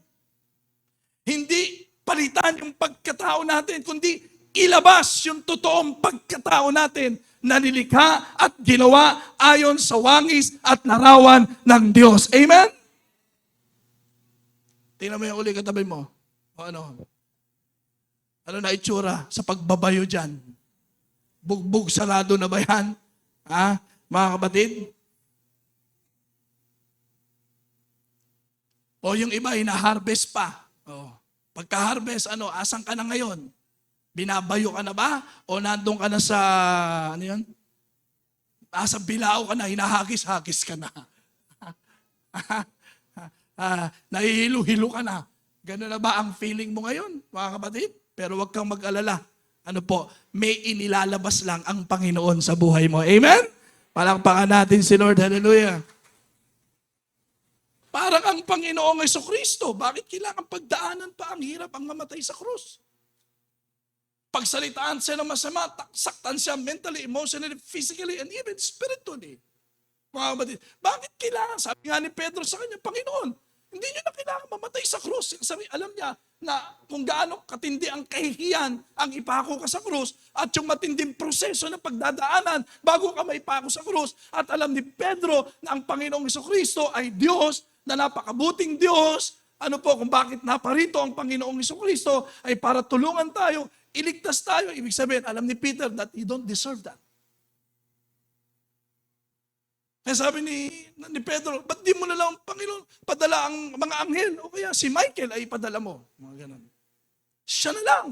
Hindi palitan yung pagkatao natin, kundi ilabas yung totoong pagkatao natin na nilikha at ginawa ayon sa wangis at larawan ng Diyos. Amen? Tingnan mo yung uli katabi mo. Ano na itsura sa pagbabayo dyan? Bugbog sarado na ba yan? Mga kapatid? O yung iba, hina-harvest pa. Pagka-harvest, asan ka na ngayon? Binabayo ka na ba? O nandun ka na sa, sa bilao ka na, hinahagis-hagis ka na. Nahihilo-hilo ka na. Ganun na ba ang feeling mo ngayon, mga kapatid? Pero huwag kang mag-alala. Ano po, may inilalabas lang ang Panginoon sa buhay mo. Amen? Palakpakan natin si Lord. Hallelujah. Parang ang Panginoong Jesucristo, bakit kailangan pagdaanan pa ang hirap ang mamatay sa krus? Pagsalitaan siya ng masama, saktan siya mentally, emotionally, physically, and even spiritually. Mga kapatid, bakit kailangan? Sabi nga ni Pedro sa kanya, Panginoon, hindi niyo na kailangan mamatay sa krus. Kasi alam niya na kung gaano katindi ang kahihiyan ang ipako ka sa krus at yung matinding proseso ng pagdadaanan bago ka maipako sa krus. At alam ni Pedro na ang Panginoong Jesucristo ay Diyos na napakabuting Diyos. Ano po, kung bakit naparito ang Panginoong Jesucristo ay para tulungan tayo, iligtas tayo. Ibig sabihin, alam ni Peter that you don't deserve that. Kaya sabi ni Pedro, ba't di mo na lang, Panginoon, padala ang mga anghel? O kaya si Michael ay padala mo. Mga ganun. Siya na lang.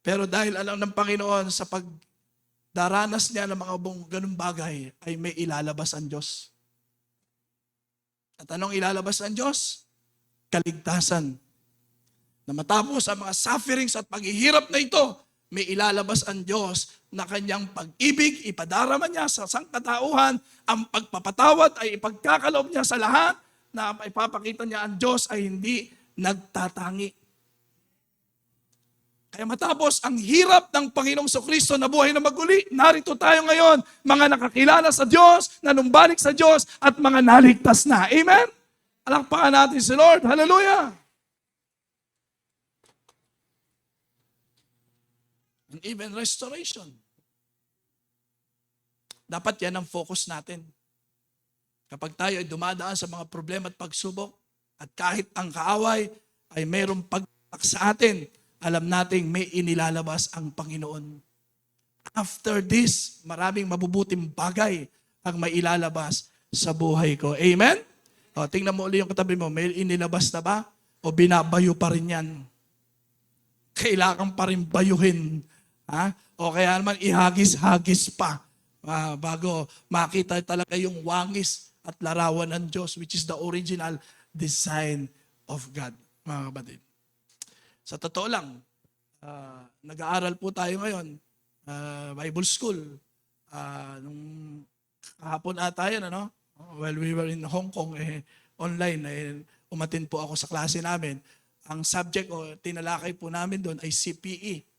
Pero dahil alam ng Panginoon sa pagdaranas niya ng mga ganung bagay, ay may ilalabas ang Diyos. At anong ilalabas ng Diyos? Kaligtasan. Na matapos ang mga sufferings at paghihirap na ito, may ilalabas ang Diyos na kanyang pag-ibig, ipadarama niya sa sangkatauhan, ang pagpapatawad ay ipagkakaloob niya sa lahat, na ipapakita niya ang Diyos ay hindi nagtatangi. Kaya matapos ang hirap ng Panginoong Jesucristo na buhay na maguli, narito tayo ngayon, mga nakakilala sa Diyos, nanumbalik sa Diyos, at mga naligtas na. Amen? Alakpakan natin si Lord. Hallelujah! And even restoration. Dapat yan ang focus natin. Kapag tayo ay dumadaan sa mga problema at pagsubok, at kahit ang kaaway ay mayroong pagtak sa atin, alam nating may inilalabas ang Panginoon. After this, maraming mabubuting bagay ang may ilalabas sa buhay ko. Amen? O, tingnan mo ulit yung katabi mo, may inilabas na ba? O binabayo pa rin yan? Kailangan pa rin bayuhin. Ha? O kaya naman ihagis-hagis pa bago makita talaga yung wangis at larawan ng Diyos, which is the original design of God, mga kapatid. Sa totoo lang, nag-aaral po tayo ngayon, Bible School. Nung kahapon ata yan, ano? While we were in Hong Kong, online, umatin po ako sa klase namin. Ang subject o tinalakay po namin doon ay CPE.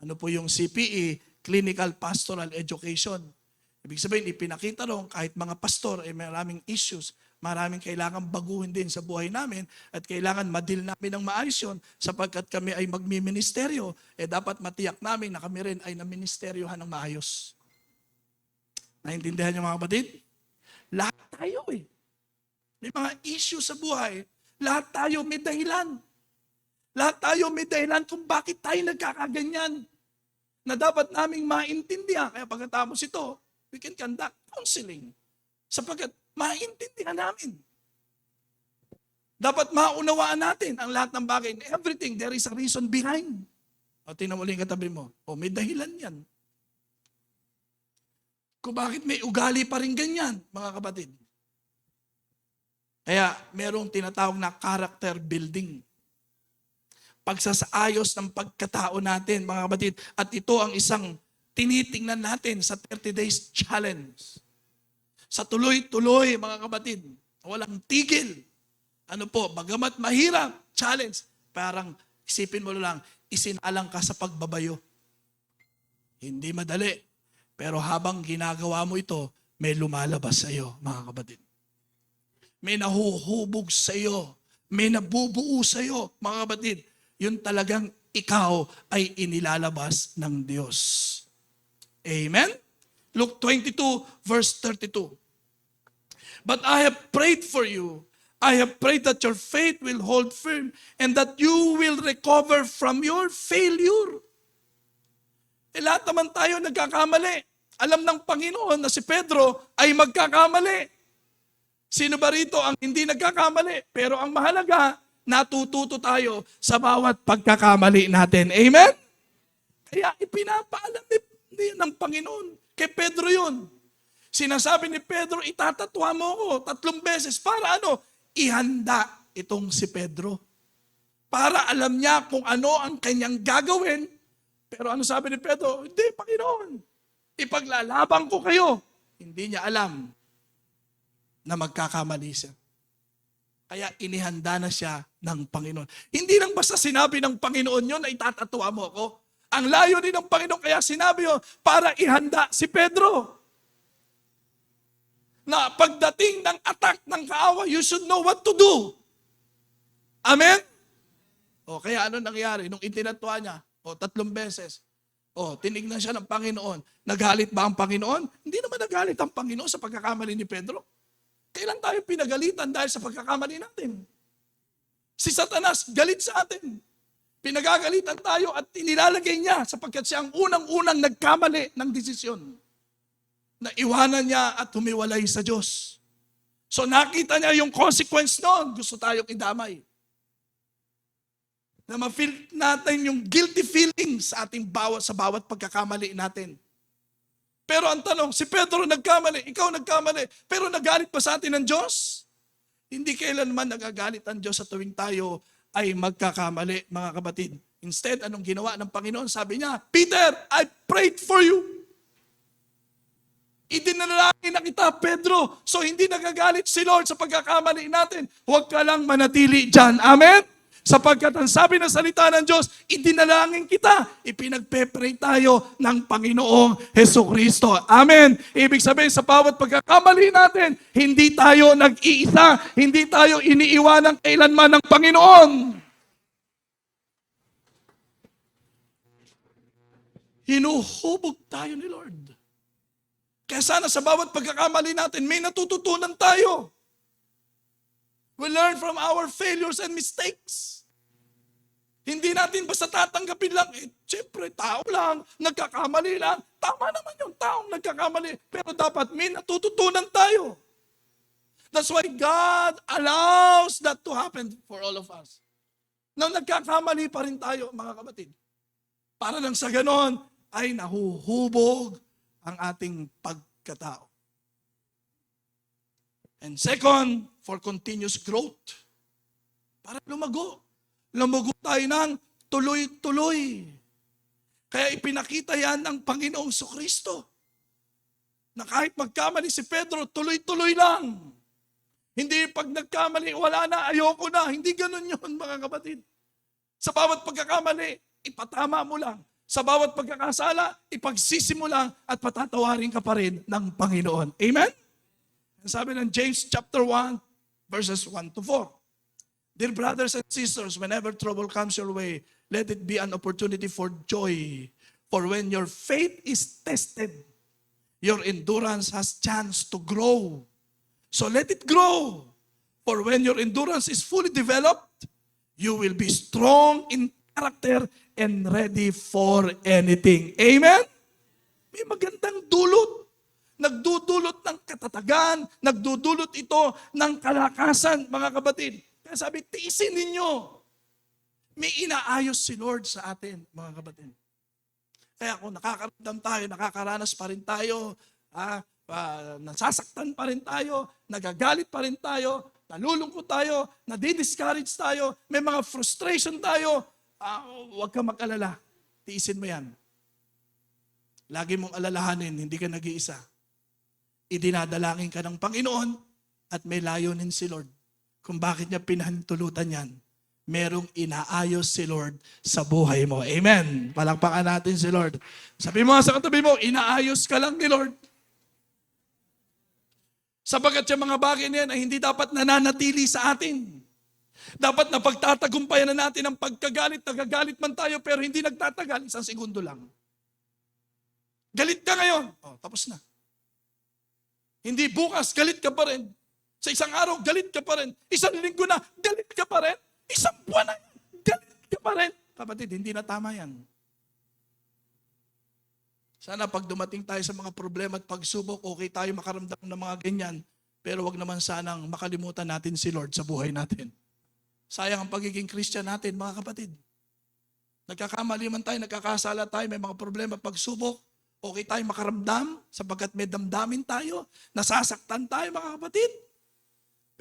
Ano po yung CPE? Clinical Pastoral Education. Ibig sabihin, ipinakita ron kahit mga pastor, maraming issues, maraming kailangan baguhin din sa buhay namin at kailangan madil namin ng maayos yun sapagkat kami ay magmiministeryo, dapat matiyak namin na kami rin ay naministeryohan ng maayos. Naintindihan niyo mga kapatid? Lahat tayo may mga issues sa buhay. Lahat tayo may dahilan. Lahat tayo may dahilan kung bakit tayo nagkakaganyan na dapat naming maintindihan. Kaya pagkatapos ito, we can conduct counseling sapagkat maintindihan namin. Dapat maunawaan natin ang lahat ng bagay. Everything, there is a reason behind. O, tingnan mo ulit yung katabi mo. O, may dahilan yan. Kung bakit may ugali pa rin ganyan, mga kapatid. Kaya, merong tinatawag na character building. Pagsasaayos ng pagkatao natin, mga kapatid. At ito ang isang tinitingnan natin sa 30 days challenge. Sa tuloy-tuloy, mga kapatid. Walang tigil. Ano po, bagamat mahirap, challenge. Parang isipin mo lang, isinalang ka sa pagbabayo. Hindi madali. Pero habang ginagawa mo ito, may lumalabas sa iyo, mga kapatid. May nahuhubog sa iyo. May nabubuo sa iyo, mga kapatid. Yun talagang ikaw ay inilalabas ng Diyos. Amen? Luke 22 verse 32. But I have prayed for you. I have prayed that your faith will hold firm and that you will recover from your failure. Lahat naman tayo nagkakamali. Alam ng Panginoon na si Pedro ay magkakamali. Sino ba rito ang hindi nagkakamali? Pero ang mahalaga, natututo tayo sa bawat pagkakamali natin. Amen? Kaya ipinapaalam ng Panginoon kay Pedro yun. Sinasabi ni Pedro, itatatwa mo ko 3 beses para ano? ihanda itong si Pedro. Para alam niya kung ano ang kanyang gagawin. Pero ano sabi ni Pedro? Hindi, Panginoon. Ipaglalaban ko kayo. Hindi niya alam na magkakamali siya. Kaya inihanda na siya ng Panginoon. Hindi lang basta sinabi ng Panginoon yun na itatatuwa mo ako. Ang layo din ng Panginoon kaya sinabi yun para ihanda si Pedro. Na pagdating ng attack ng kaaway, you should know what to do. Amen? O kaya ano nangyari? Nung itinatwa niya, 3 beses, tinignan siya ng Panginoon. Nagalit ba ang Panginoon? Hindi naman nagalit ang Panginoon sa pagkakamali ni Pedro. Kailan tayo pinagalitan dahil sa pagkakamali natin? Si Satanas, galit sa atin. Pinagagalitan tayo at inilalagay niya sapagkat siya ang unang-unang nagkamali ng desisyon. Na iwanan niya at humiwalay sa Diyos. So nakita niya yung consequence noon. Gusto tayong idamay. Na ma-feel natin yung guilty feeling sa ating sa bawat pagkakamali natin. Pero ang tanong, si Pedro nagkamali, ikaw nagkamali, pero nagalit pa sa atin ng Diyos? Hindi kailanman nagagalit ang Diyos sa tuwing tayo ay magkakamali, mga kapatid. Instead, anong ginawa ng Panginoon? Sabi niya, Peter, I prayed for you. Idinalangin na kita, Pedro. So hindi nagagalit si Lord sa pagkakamali natin. Huwag ka lang manatili dyan. Amen? Sapagkat ang sabi ng salita ng Diyos, idinalangin kita. Ipinagpe-pray tayo ng Panginoong Hesukristo. Amen. Ibig sabihin sa bawat pagkakamali natin, hindi tayo nag-iisa, hindi tayo iniiwanan kailanman ng Panginoon. Hinuhubog tayo ni Lord. Kaya sana sa bawat pagkakamali natin, may natututunan tayo. We learn from our failures and mistakes. Hindi natin basta tatanggapin lang, siyempre, tao lang, nagkakamali lang. Tama naman yung taong nagkakamali. Pero dapat may natututunan tayo. That's why God allows that to happen for all of us. Na nagkakamali pa rin tayo, mga kapatid. Para lang sa ganon, ay nahuhubog ang ating pagkatao. And second, for continuous growth. Para lumago. Lumago tayo ng tuloy-tuloy. Kaya ipinakita yan ng Panginoong Kristo. Na kahit magkamali si Pedro, tuloy-tuloy lang. Hindi pag nagkamali, wala na, ayoko na. Hindi ganun yun, mga kapatid. Sa bawat pagkakamali, ipatama mo lang. Sa bawat pagkakasala, ipagsisi mo lang at patatawarin ka pa rin ng Panginoon. Amen? Sabi ng James chapter 1, verses 1 to 4. Dear brothers and sisters, whenever trouble comes your way, let it be an opportunity for joy. For when your faith is tested, your endurance has chance to grow. So let it grow. For when your endurance is fully developed, you will be strong in character and ready for anything. Amen? May magandang dulot. Nagdudulot ng katatagan, nagdudulot ito ng kalakasan, mga kapatid. Kaya sabi, tiisin ninyo. May inaayos si Lord sa atin, mga kapatid. Kaya kung nakakaramdam tayo, nakakaranas pa rin tayo, nasasaktan pa rin tayo, nagagalit pa rin tayo, nalulungkot tayo, nadidiscourage tayo, may mga frustration tayo, huwag ka mag-alala. Tiisin mo yan. Lagi mong alalahanin, hindi ka nag-iisa. Idinadalangin ka ng Panginoon at may layunin si Lord. Kung bakit niya pinahintulutan yan, merong inaayos si Lord sa buhay mo. Amen. Palakpakan natin si Lord. Sabi mo sa katabi mo, inaayos ka lang ni Lord. Sabagat yung mga bagay na yan ay hindi dapat nananatili sa atin. Dapat na pagtatagumpayan na natin ang pagkagalit, nagagalit man tayo pero hindi nagtatagal, 1 segundo lang. Galit ka ngayon, tapos na. Hindi bukas, galit ka pa rin. Sa isang araw, galit ka pa rin. Isang linggo na, galit ka pa rin. Isang buwan na, galit ka pa rin. Kapatid, hindi na tama yan. Sana pag dumating tayo sa mga problema at pagsubok, okay tayo makaramdam ng mga ganyan. Pero wag naman sanang makalimutan natin si Lord sa buhay natin. Sayang ang pagiging Christian natin, mga kapatid. Nagkakamali man tayo, nagkakasala tayo, may mga problema, pagsubok. Okay tayo makaramdam sapagkat may damdamin tayo. Nasasaktan tayo, mga kapatid.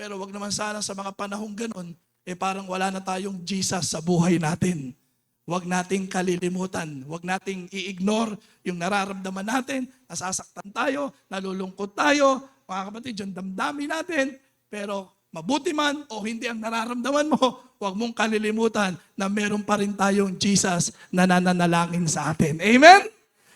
Pero wag naman sana sa mga panahong ganun, parang wala na tayong Jesus sa buhay natin. Wag nating kalilimutan, wag nating i-ignore yung nararamdaman natin, nasasaktan tayo, nalulungkot tayo, mga kapatid, yung damdamin natin, pero mabuti man o hindi ang nararamdaman mo, wag mong kalilimutan na meron pa rin tayong Jesus na nananalangin sa atin. Amen?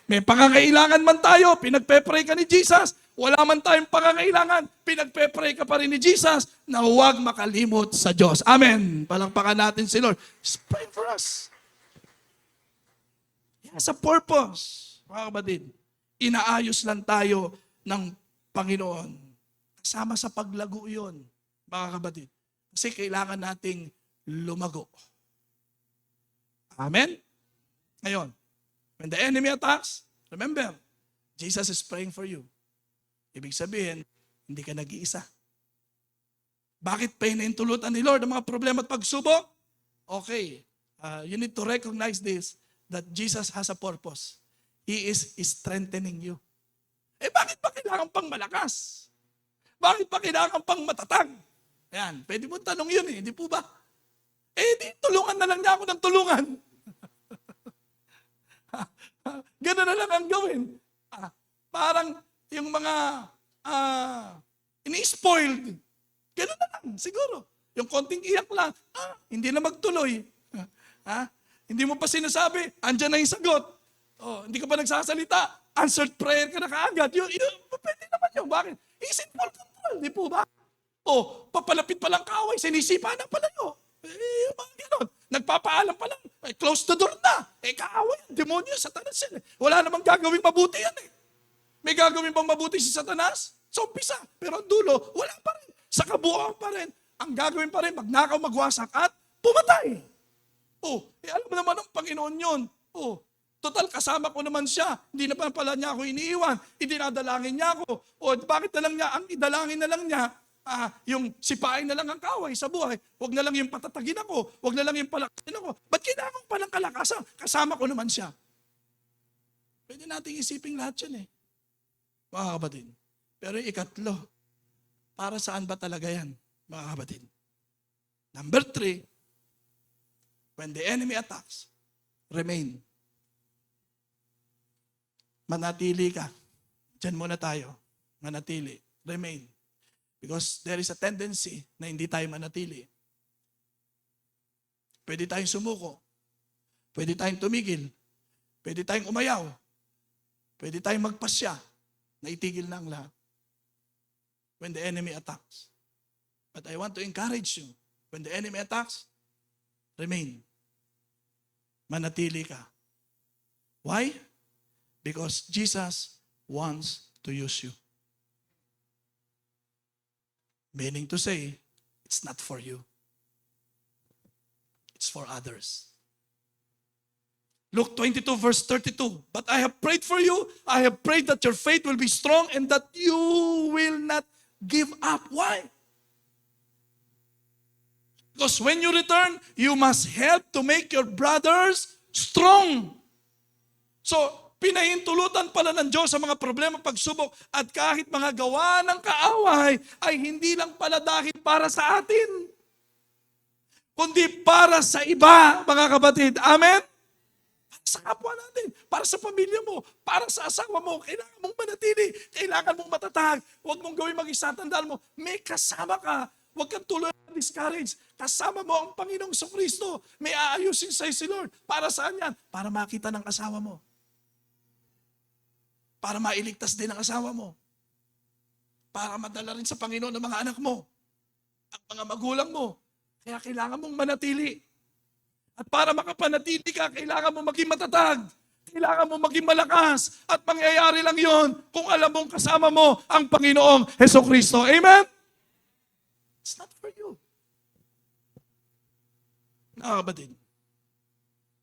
May pangangailangan man tayo, pinagpe-pray ka ni Jesus. Wala man tayong pangangailangan, pinagpe-pray ka pa rin ni Jesus na huwag makalimot sa Diyos. Amen. Palakpakan natin si Lord. He's praying for us. He has a purpose. Mga kapatid, inaayos lang tayo ng Panginoon. Kasama sa paglago yun, mga kapatid. Kasi kailangan nating lumago. Amen? Ngayon, when the enemy attacks, remember, Jesus is praying for you. Ibig sabihin, hindi ka nag-iisa. Bakit pinahintulutan ni Lord ang mga problema at pagsubok? Okay, you need to recognize this, that Jesus has a purpose. He is strengthening you. Bakit pa kailangan pang malakas? Bakit pa kailangan pang matatag? Ayan, pwede mo tanong yun hindi po ba? Di tulungan na lang niya ako ng tulungan. Gano'n na lang ang gawin. Parang yung mga ini-spoiled. Gano'n na lang, siguro. Yung konting iyak lang, hindi na magtuloy. Hindi mo pa sinasabi, andyan na yung sagot. Hindi ka pa nagsasalita, answered prayer ka na kaagad. Pwede naman yun. Bakit? Is it full control, di po ba? Papalapit pa lang kaaway, sinisipa na pala yun. Mga ganon. Nagpapaalam pa lang, close the door na. Kaaway, demonyo, satanas yan. Wala namang gagawing mabuti yan May gagawin bang mabuti si satanas? Sa umpisa. Pero ang dulo, wala pa rin. Sa kabuuan pa rin. Ang gagawin pa rin, magnakaw, magwasak at pumatay. Alam mo naman ang Panginoon yun. Total, kasama ko naman siya. Hindi na pala niya ako iniiwan. Idinadalangin niya ako. Bakit na lang niya, ang idalangin na lang niya, yung sipain na lang ang kaway sa buhay. Huwag na lang yung patatagin ako. Huwag na lang yung palakasin ako. Ba't kailangan ko palang kalakasan? Kasama ko naman siya. Pwede nating isipin lahat yan mga kapatid. Pero yung ikatlo, para saan ba talaga yan, mga kapatid? Number 3, when the enemy attacks, remain. Manatili ka. Diyan muna tayo. Manatili. Remain. Because there is a tendency na hindi tayo manatili. Pwede tayong sumuko. Pwede tayong tumigil. Pwede tayong umayaw. Pwede tayong magpasya. Naitigil na ang lahat. When the enemy attacks. But I want to encourage you. When the enemy attacks, remain. Manatili ka. Why? Because Jesus wants to use you. Meaning to say, it's not for you. It's for others. Luke 22 verse 32. But I have prayed for you. I have prayed that your faith will be strong and that you will not give up. Why? Because when you return, you must help to make your brothers strong. So, pinahintulutan pala ng Diyos sa mga problema, pagsubok, at kahit mga gawa ng kaaway, ay hindi lang pala dahil para sa atin, kundi para sa iba, mga kapatid. Amen? Para sa kapwa natin, para sa pamilya mo, para sa asawa mo, kailangan mong manatili, kailangan mong matatag, huwag mong gawin mag-isa, tandaan mo, may kasama ka, huwag kang tuloy discourage. Kasama mo ang Panginoong Kristo, may aayusin sa'yo si Lord. Para saan yan? Para makita ng asawa mo. Para mailigtas din ang asawa mo. Para madala rin sa Panginoon ang mga anak mo. Ang mga magulang mo. Kaya kailangan mong manatili. At para makapanatili ka, kailangan mong maging matatag. Kailangan mong maging malakas. At mangyayari lang yon kung alam mong kasama mo ang Panginoong Hesukristo. Amen? It's not for you. Nakakabatid.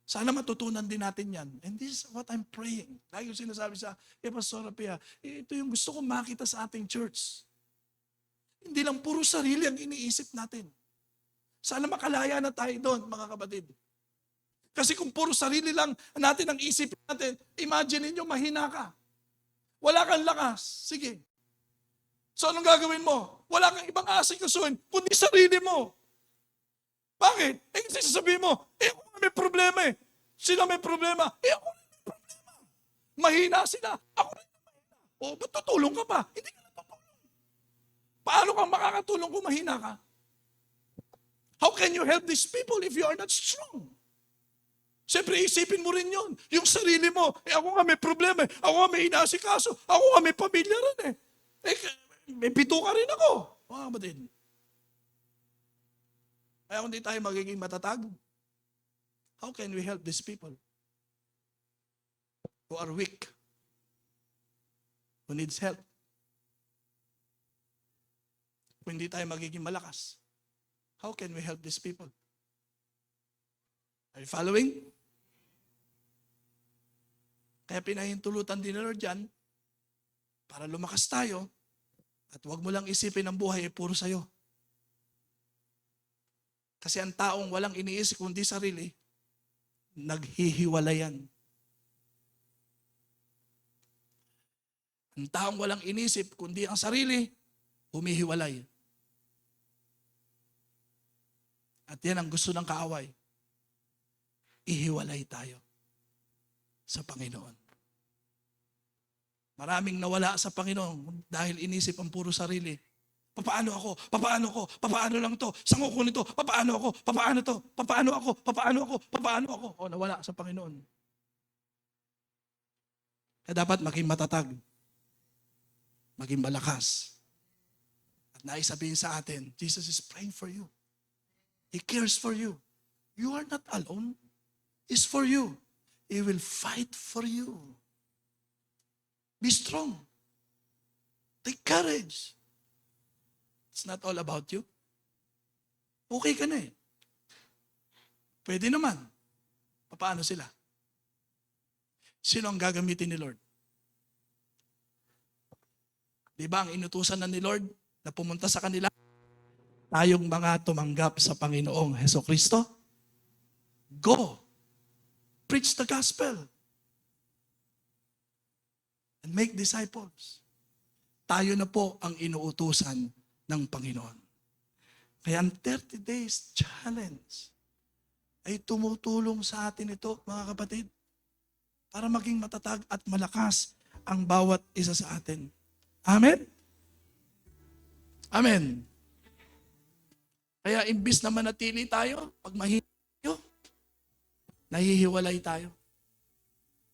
Sana matutunan din natin yan. And this is what I'm praying. Lagi yung sinasabi sa Pastor Pia, ito yung gusto kong makita sa ating church. Hindi lang puro sarili ang iniisip natin. Sana makalaya na tayo doon, mga kapatid. Kasi kung puro sarili lang natin ang isipin natin, imagine ninyo mahina ka. Wala kang lakas. Sige. So anong gagawin mo? Wala kang ibang asikasuhin, kundi sarili mo. Bakit? Kasi sasabihin mo, ako nga may problema eh. Sila may problema. Ako rin may problema. Mahina sila. Ako rin mahina. O, ba't tutulong ka pa? Hindi ka na tutulong. Paano kang makakatulong kung mahina ka? How can you help these people if you are not strong? Siyempre, isipin mo rin yun. Yung sarili mo, ako nga may problema eh. Ako nga may inasikaso. Ako nga may pamilya rin eh. May pito ka rin ako. Mga kapatid. Kaya kung di tayo magiging matatag, how can we help these people who are weak, who needs help? Kung hindi tayo magiging malakas, how can we help these people? Are you following? Kaya pinahintulutan din ni Lord dyan para lumakas tayo at huwag mo lang isipin ang buhay ay puro sa'yo. Kasi ang taong walang iniisip kundi sarili, naghihiwalayan. Ang taong walang inisip kundi ang sarili, humihiwalay. At yan ang gusto ng kaaway. Ihiwalay tayo sa Panginoon. Maraming nawala sa Panginoon dahil inisip ang puro sarili. Papaano ako? Papaano ako? Papaano lang to? Saan ko nito? Papaano ako? Papaano to? Papaano ako? Papaano ako? Papaano ako? O, nawala sa Panginoon. Kaya dapat maging matatag. Maging malakas. At naisabihin sa atin, Jesus is praying for you. He cares for you. You are not alone. It's for you. He will fight for you. Be strong. Take courage. It's not all about you. Okay ka na eh. Pwede naman. Paano sila? Sino ang gagamitin ni Lord? Di ba ang inutusan na ni Lord na pumunta sa kanila? Tayong mga tumanggap sa Panginoong Hesukristo. Go. Preach the gospel. And make disciples. Tayo na po ang inuutusan ng Panginoon. Kaya ang 30 days challenge ay tumutulong sa atin ito, mga kapatid, para maging matatag at malakas ang bawat isa sa atin. Amen? Amen. Kaya imbis na manatili tayo, pag mahina tayo, nahihiwalay tayo.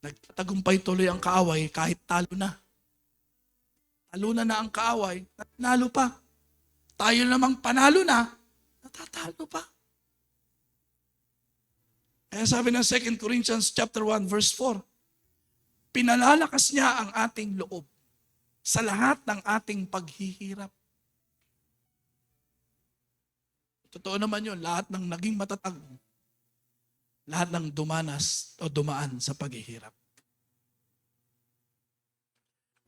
Nagtatagumpay tuloy ang kaaway kahit talo na. Talo na ang kaaway, nanalo pa. Tayo namang panalo na, natatalo pa. Kaya sabi ng 2 Corinthians chapter 1 verse 4, pinalalakas niya ang ating loob sa lahat ng ating paghihirap. Totoo naman yun, lahat ng naging matatag, lahat ng dumanas o dumaan sa paghihirap.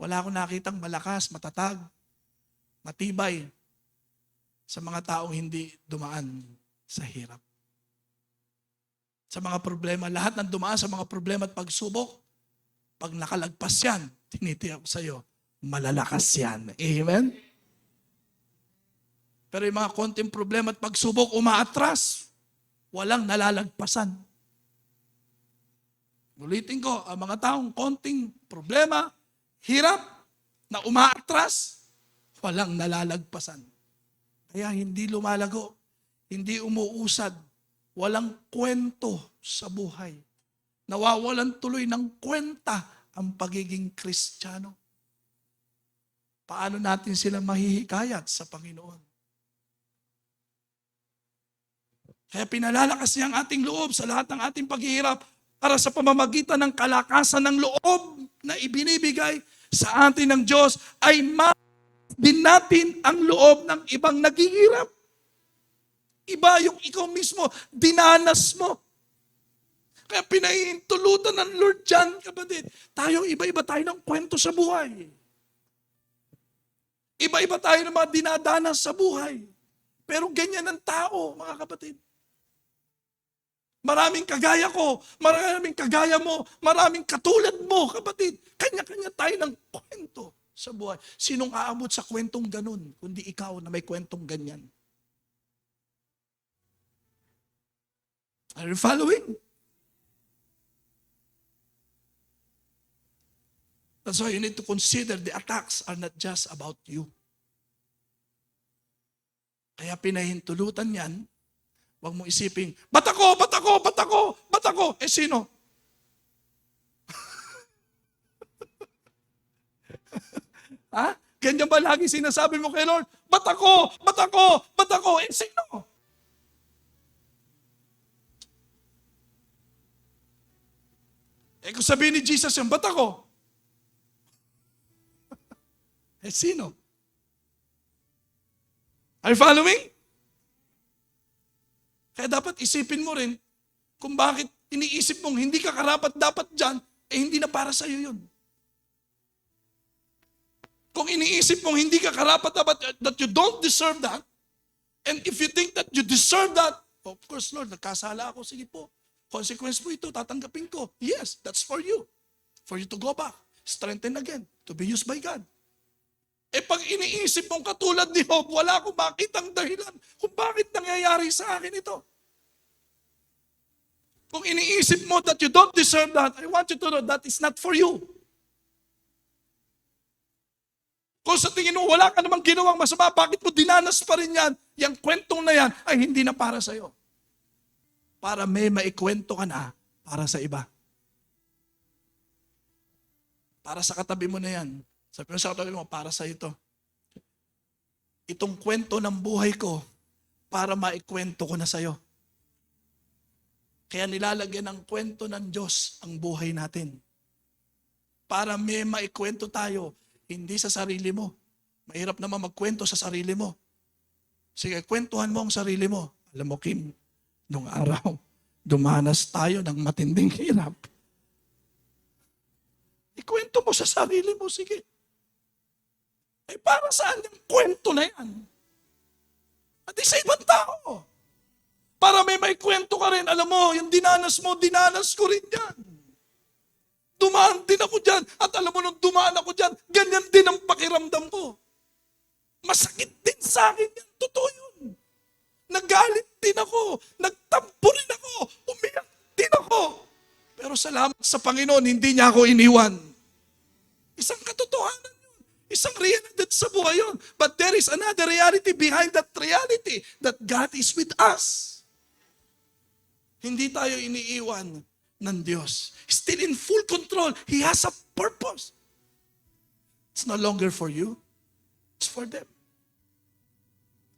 Wala akong nakitang malakas, matatag, matibay sa mga taong hindi dumaan sa hirap. Sa mga problema, lahat ng dumaan sa mga problema at pagsubok, pag nakalagpas yan, tinitiyak sa iyo, malalakas yan. Amen? Pero yung mga konting problema at pagsubok, umaatras, walang nalalagpasan. Ulitin ko, ang mga taong konting problema, hirap, na umaatras, walang nalalagpasan. Kaya hindi lumalago, hindi umuusad, walang kwento sa buhay. Nawawalan tuloy ng kwenta ang pagiging Kristiyano. Paano natin sila mahihikayat sa Panginoon? Kaya pinalalakas niya ang ating loob sa lahat ng ating paghihirap para sa pamamagitan ng kalakasan ng loob na ibinibigay sa atin ng Diyos ay din natin ang loob ng ibang naghihirap. Iba yung ikaw mismo, dinanas mo. Kaya pinahihintulutan ng Lord dyan, kapatid. Tayo, iba-iba tayo ng kwento sa buhay. Iba-iba tayo ng mga dinadanas sa buhay. Pero ganyan ang tao, mga kapatid. Maraming kagaya ko, maraming kagaya mo, maraming katulad mo, kapatid. Kanya-kanya tayo ng kwento sa buhay. Sinong aabot sa kwentong ganun, kundi ikaw na may kwentong ganyan? Are you following? That's why you need to consider the attacks are not just about you. Kaya pinahintulutan yan, huwag mo isipin, ba't ako, ba't ako, ba't ako, ba't ako? Eh sino? Ha? Ganyan ba lagi sinasabi mo kay Lord? Ba't ako? Ba't ako? Ba't ako? Eh sino? Eh kung sabihin ni Jesus yung, ba't ako? Eh sino? Are you following? Kaya dapat isipin mo rin kung bakit iniisip mong hindi ka karapat dapat dyan, eh hindi na para sa'yo yun. Kung iniisip mong hindi ka karapat dapat, that you don't deserve that, and if you think that you deserve that, of course, Lord, nagkasala ako, sige po. Consequence po ito, tatanggapin ko. Yes, that's for you. For you to go back, strengthen again, to be used by God. Eh pag iniisip mong katulad ni Job, wala akong makitang dahilan kung bakit nangyayari sa akin ito. Kung iniisip mo that you don't deserve that, I want you to know that is not for you. Kung sa tingin mo, wala ka namang ginawang masama, bakit mo dinanas pa rin yan? Yang kwentong na yan ay hindi na para sa'yo. Para may maikwento ka na para sa iba. Para sa katabi mo na yan. Sabi mo sa katabi mo, para sa ito. Itong kwento ng buhay ko, para maikwento ko na sa'yo. Kaya nilalagyan ng kwento ng Diyos ang buhay natin. Para may maikwento tayo, hindi sa sarili mo. Mahirap naman magkwento sa sarili mo. Sige, kwentuhan mo ang sarili mo. Alam mo, Kim, nung araw, dumanas tayo ng matinding hirap. Ikwento mo sa sarili mo, sige. Eh, para saan yung kwento na yan? At di sa ibang tao. Para may kwento ka rin, alam mo, yung dinanas mo, dinanas ko rin yan. Dumaan din ako dyan. At alam mo, nung dumaan ako dyan, ganyan din ang pakiramdam ko. Masakit din sa akin yan. Totoo yun. Nagalit din ako. Nagtampo rin ako. Umiyak din ako. Pero salamat sa Panginoon, hindi niya ako iniwan. Isang katotohanan yun. Isang realidad sa buhay yun. But there is another reality behind that reality, that God is with us. Hindi tayo iniiwan ng Diyos. Still in full control. He has a purpose. It's no longer for you. It's for them.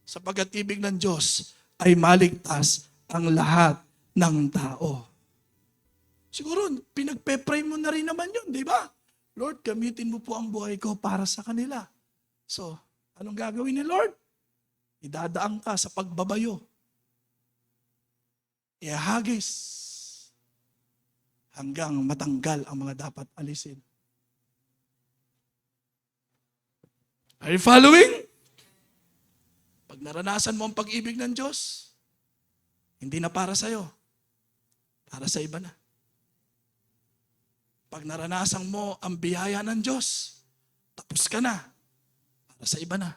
Sa pag-atibig ng Diyos ay maligtas ang lahat ng tao. Siguro, pinagpe-pray mo na rin naman yun, di ba? Lord, gamitin mo po ang buhay ko para sa kanila. So, anong gagawin ni Lord? Idadaan ka sa pagbabayo. Ihagis hanggang matanggal ang mga dapat alisin. Are you following? Pag naranasan mo ang pag-ibig ng Diyos, hindi na para sa'yo. Para sa iba na. Pag naranasan mo ang biyaya ng Diyos, tapos ka na. Para sa iba na.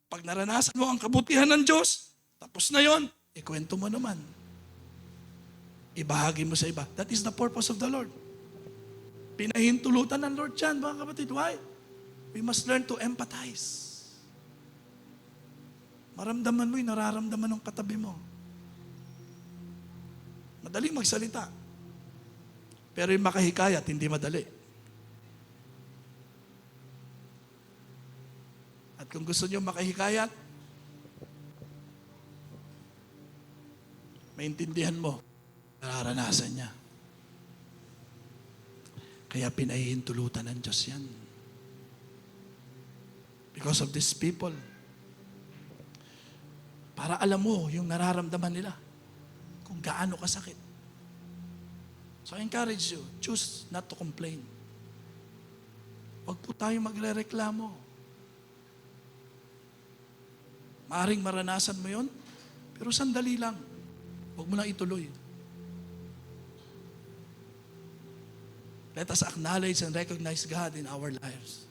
Pag naranasan mo ang kabutihan ng Diyos, tapos na yon, ikwento mo naman. Ibahagi mo sa iba. That is the purpose of the Lord. Pinahintulutan ng Lord yan, mga kapatid. Why? We must learn to empathize. Maramdaman mo yung nararamdaman ng katabi mo. Madaling magsalita. Pero yung makahikayat, hindi madali. At kung gusto nyo makahikayat, maintindihan mo, nararanasan niya. Kaya pinahihintulutan ng Diyos yan. Because of these people. Para alam mo yung nararamdaman nila. Kung gaano kasakit. So I encourage you, choose not to complain. Huwag po tayong magre-reklamo. Maaring maranasan mo yon, pero sandali lang. Huwag mo lang ituloy. Let us acknowledge and recognize God in our lives.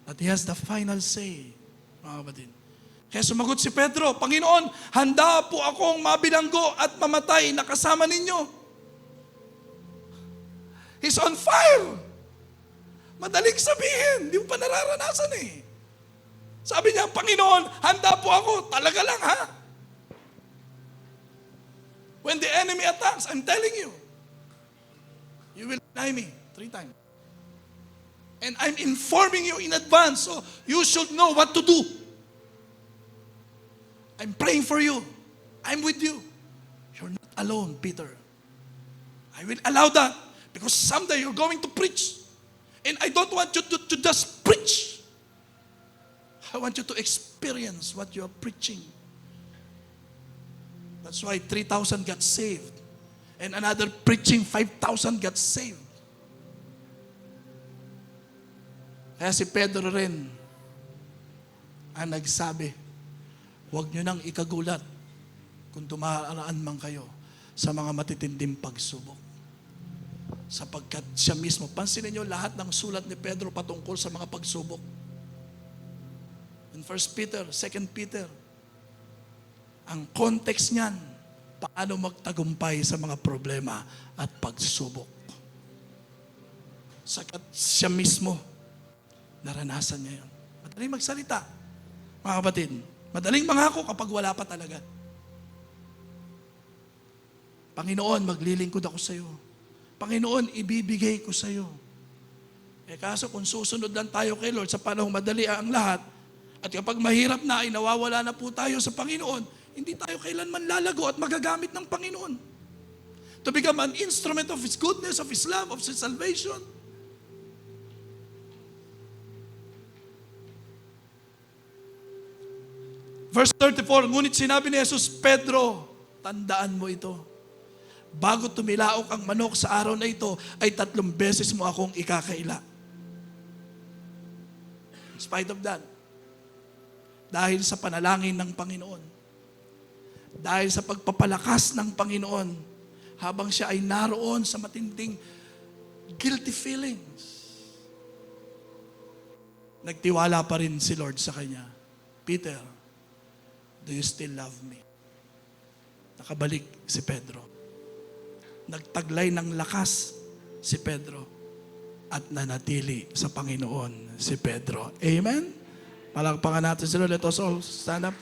That He has the final say, mga kapatid. Kaya sumagot si Pedro, Panginoon, handa po akong mabilanggo at mamatay na kasama ninyo. He's on fire. Madaling sabihin, hindi mo pa nararanasan eh. Sabi niya, Panginoon, handa po ako. Talaga lang ha? When the enemy attacks, I'm telling you, you will deny me 3 times. And I'm informing you in advance, so you should know what to do. I'm praying for you. I'm with you. You're not alone, Peter. I will allow that because someday you're going to preach. And I don't want you to just preach. I want you to experience what you're preaching. That's why 3,000 got saved. And another preaching, 5,000 got saved. Kaya si Pedro rin ang nagsabi, huwag nyo nang ikagulat kung dumaraan man kayo sa mga matitinding pagsubok. Sapagkat siya mismo, pansinin nyo lahat ng sulat ni Pedro patungkol sa mga pagsubok. In 1 Peter, 2 Peter, ang context niyan, paano magtagumpay sa mga problema at pagsubok. Sakat siya mismo, naranasan niya yun. Madaling magsalita, mga kapatid. Madaling mangako kapag wala pa talaga. Panginoon, maglilingkod ako sa iyo. Panginoon, ibibigay ko sa iyo. Kaso kung susunod lang tayo kay Lord sa panahong madali ang lahat, at kapag mahirap na ay nawawala na po tayo sa Panginoon, hindi tayo kailanman lalago at magagamit ng Panginoon. To become an instrument of His goodness, of His love, of His salvation. Verse 34, ngunit sinabi ni Jesus, Pedro, tandaan mo ito. Bago tumilaok ang manok sa araw na ito, ay 3 beses mo akong ikakaila. In spite of that, dahil sa panalangin ng Panginoon, dahil sa pagpapalakas ng Panginoon, habang siya ay naroon sa matinding guilty feelings, nagtiwala pa rin si Lord sa kanya. Peter, do you still love me? Nakabalik si Pedro. Nagtaglay ng lakas si Pedro at nanatili sa Panginoon si Pedro. Amen? Palakpakan natin sila. Let us all stand up.